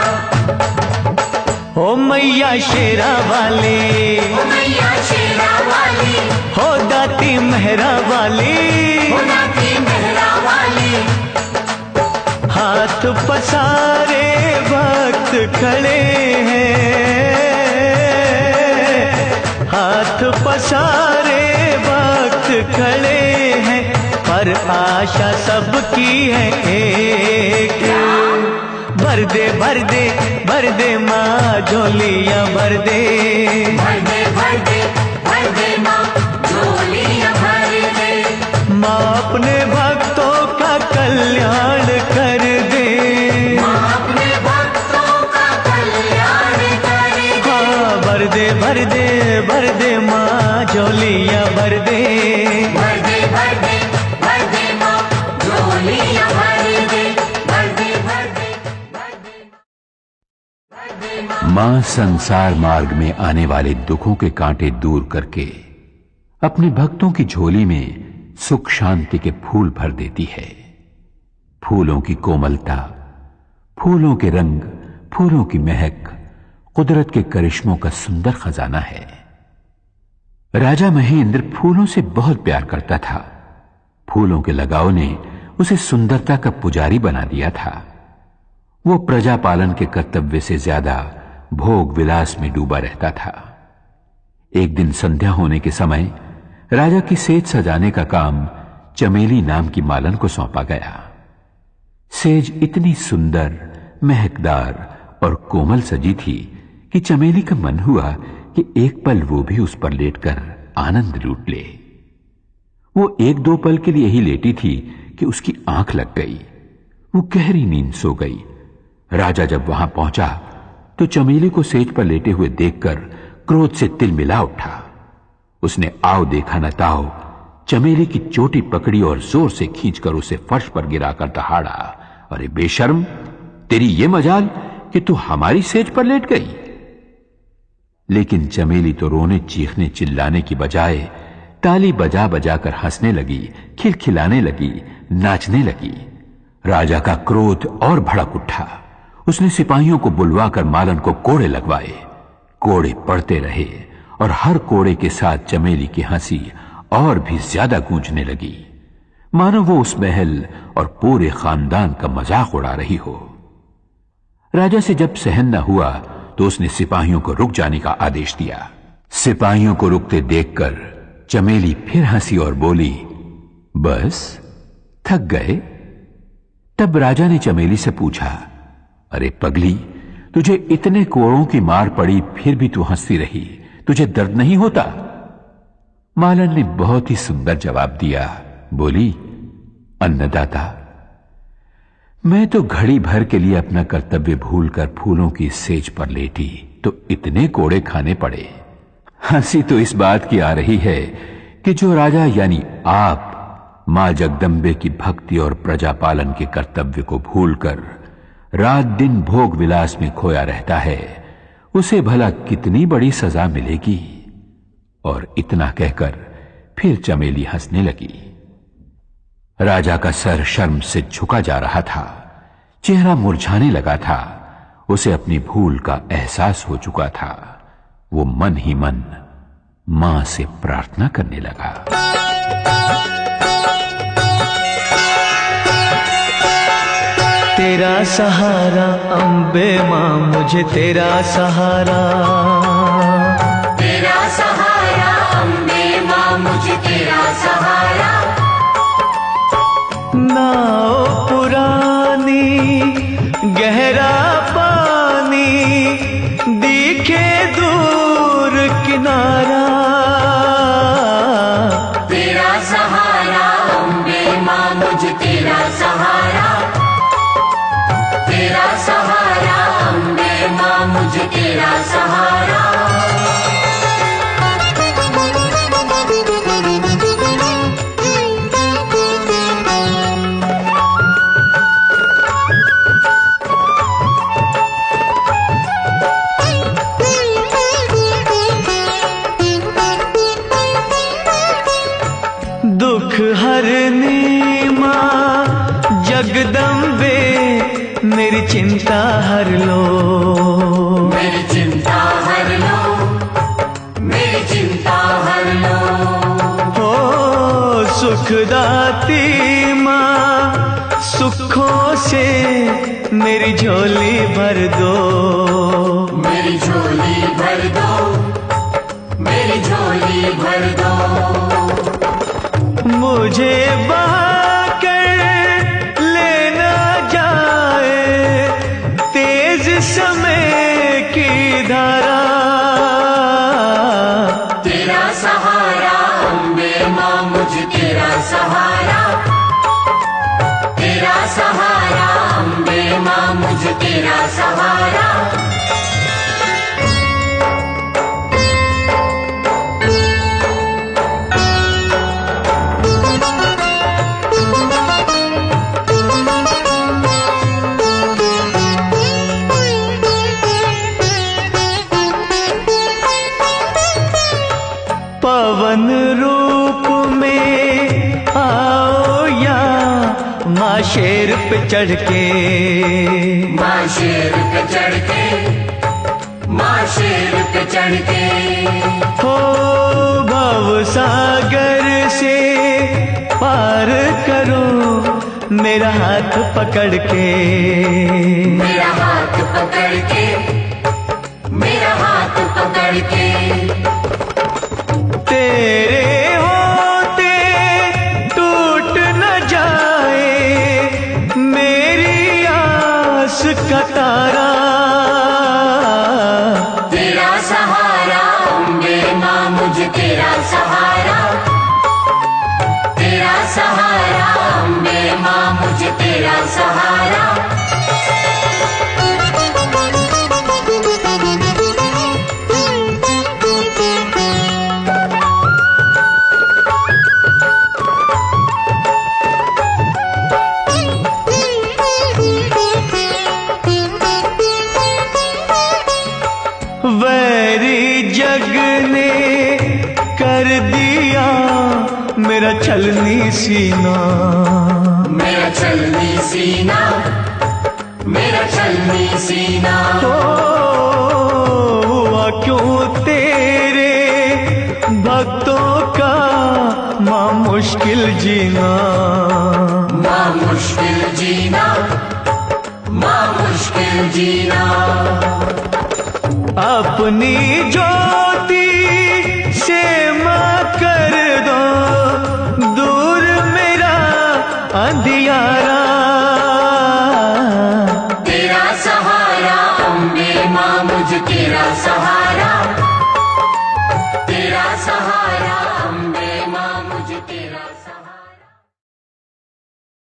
S2: हो मैया शेरा वाली,
S3: ओ मैया शेरा वाली,
S2: हो दाती मेहरा वाली,
S3: ओ नाती मेहरा वाली,
S2: हाथ पसारे भक्त खड़े हैं, हाथ पसारे भक्त खड़े हैं, पर आशा सबकी है एक। भर दे भर दे भर दे माँ झोलियाँ भर दे,
S3: भर दे भर दे भर दे माँ झोलियाँ भर दे।
S2: माँ अपने भक्तों का कल्याण कर दे,
S3: माँ अपने भक्तों का कल्याण कर दे।
S2: हाँ भर दे भर दे भर दे माँ झोलियाँ भर दे,
S3: भर दे भर दे भर दे माँ झोलियाँ भर दे, भर दे भर दे भर दे भर दे माँ।
S1: मां संसार मार्ग में आने वाले दुखों के कांटे दूर करके अपने भक्तों की झोली में सुख शांति के फूल भर देती है। फूलों की कोमलता, फूलों के रंग, फूलों की महक कुदरत के करिश्मों का सुंदर खजाना है। राजा महेंद्र फूलों से बहुत प्यार करता था। फूलों के लगाव ने उसे सुंदरता का पुजारी बना दिया था। वो प्रजा पालन के कर्तव्य से ज्यादा भोग विलास में डूबा रहता था। एक दिन संध्या होने के समय राजा की सेज सजाने का काम चमेली नाम की मालन को सौंपा गया। सेज इतनी सुंदर, महकदार और कोमल सजी थी कि चमेली का मन हुआ कि एक पल वो भी उस पर लेटकर आनंद लूट ले। वो 1-2 पल के लिए ही लेटी थी कि उसकी आंख लग गई। वो गहरी नींद सो गई। राजा जब वहां पहुंचा तो चमेली को सेज पर लेटे हुए देखकर क्रोध से तिलमिला उठा। उसने आओ देखा न ताओ चमेली की चोटी पकड़ी और जोर से खींचकर उसे फर्श पर गिराकर दहाड़ा, अरे बेशर्म, तेरी ये मजाल कि तू हमारी सेज पर लेट गई। लेकिन चमेली तो रोने चीखने चिल्लाने की बजाय ताली बजा बजा कर हंसने लगी, खिलखिलाने लगी, नाचने लगी। राजा का क्रोध और भड़क उठा। उसने सिपाहियों को बुलवाकर मालन को कोड़े लगवाए। कोड़े पड़ते रहे और हर कोड़े के साथ चमेली की हंसी और भी ज्यादा गूंजने लगी, मानो वो उस महल और पूरे खानदान का मजाक उड़ा रही हो। राजा से जब सहन न हुआ तो उसने सिपाहियों को रुक जाने का आदेश दिया। सिपाहियों को रुकते देखकर चमेली फिर हंसी और बोली, बस थक गए? तब राजा ने चमेली से पूछा, अरे पगली, तुझे इतने कोड़ों की मार पड़ी फिर भी तू हंसती रही, तुझे दर्द नहीं होता? मालन ने बहुत ही सुंदर जवाब दिया। बोली, अन्नदाता, मैं तो घड़ी भर के लिए अपना कर्तव्य भूलकर फूलों की सेज पर लेटी तो इतने कोड़े खाने पड़े। हंसी तो इस बात की आ रही है कि जो राजा यानी आप मां जगदम्बे की भक्ति और प्रजा पालन के कर्तव्य को भूलकर रात दिन भोग विलास में खोया रहता है, उसे भला कितनी बड़ी सजा मिलेगी। और इतना कहकर फिर चमेली हंसने लगी। राजा का सर शर्म से झुका जा रहा था, चेहरा मुरझाने लगा था। उसे अपनी भूल का एहसास हो चुका था। वो मन ही मन मां से प्रार्थना करने लगा।
S2: तेरा सहारा अम्बे मां, मुझे तेरा सहारा।
S3: तेरा सहारा अम्बे मां, मुझे तेरा सहारा।
S2: नाव पुरानी गहरा पानी, दिखे दूर किनारा।
S3: तेरा सहारा अम्बे मां, मुझे तेरा सहारा। तेरा सहारा अम्बे मां, मुझे तेरा सहारा।
S2: दुख हरनी मां जगदम्बे, मेरी चिंता हर लो।
S3: मेरी चिंता हर लो, मेरी चिंता हर लो।
S2: हो सुखदाती मां, सुखों से मेरी झोली भर दो।
S3: मेरी झोली भर दो, मेरी झोली भर दो।
S2: मुझे बहाकर लेना जाए तेज समय की धारा।
S3: तेरा सहारा अम्बे मां, मुझे तेरा सहारा। तेरा सहारा अम्बे मां, मुझे तेरा सहारा।
S2: पवन रूप में आओ या माँ शेर पे चढ़ के।
S3: माँ शेर पे चढ़ के, माँ शेर पे चढ़ के।
S2: हो भव सागर से पार करो मेरा हाथ पकड़ के।
S3: मेरा हाथ पकड़ के, मेरा हाथ पकड़ के।
S2: तेरे होते टूट न जाए मेरी आस का तारा।
S3: तेरा सहारा अम्बे मां, मुझे तेरा सहारा। तेरा सहारा अम्बे मां, मुझे तेरा सहारा।
S2: वैरी जग ने कर दिया मेरा छलनी सीना।
S3: मेरा छलनी सीना, मेरा छलनी सीना।
S2: हो हुआ क्यों तेरे भक्तों का माँ मुश्किल जीना।
S3: माँ मुश्किल जीना, माँ मुश्किल जीना।
S2: अपनी ज्योति से माँ कर दो दूर मेरा अंधियारा।
S3: तेरा सहारा अम्बे मां, मुझे तेरा सहारा।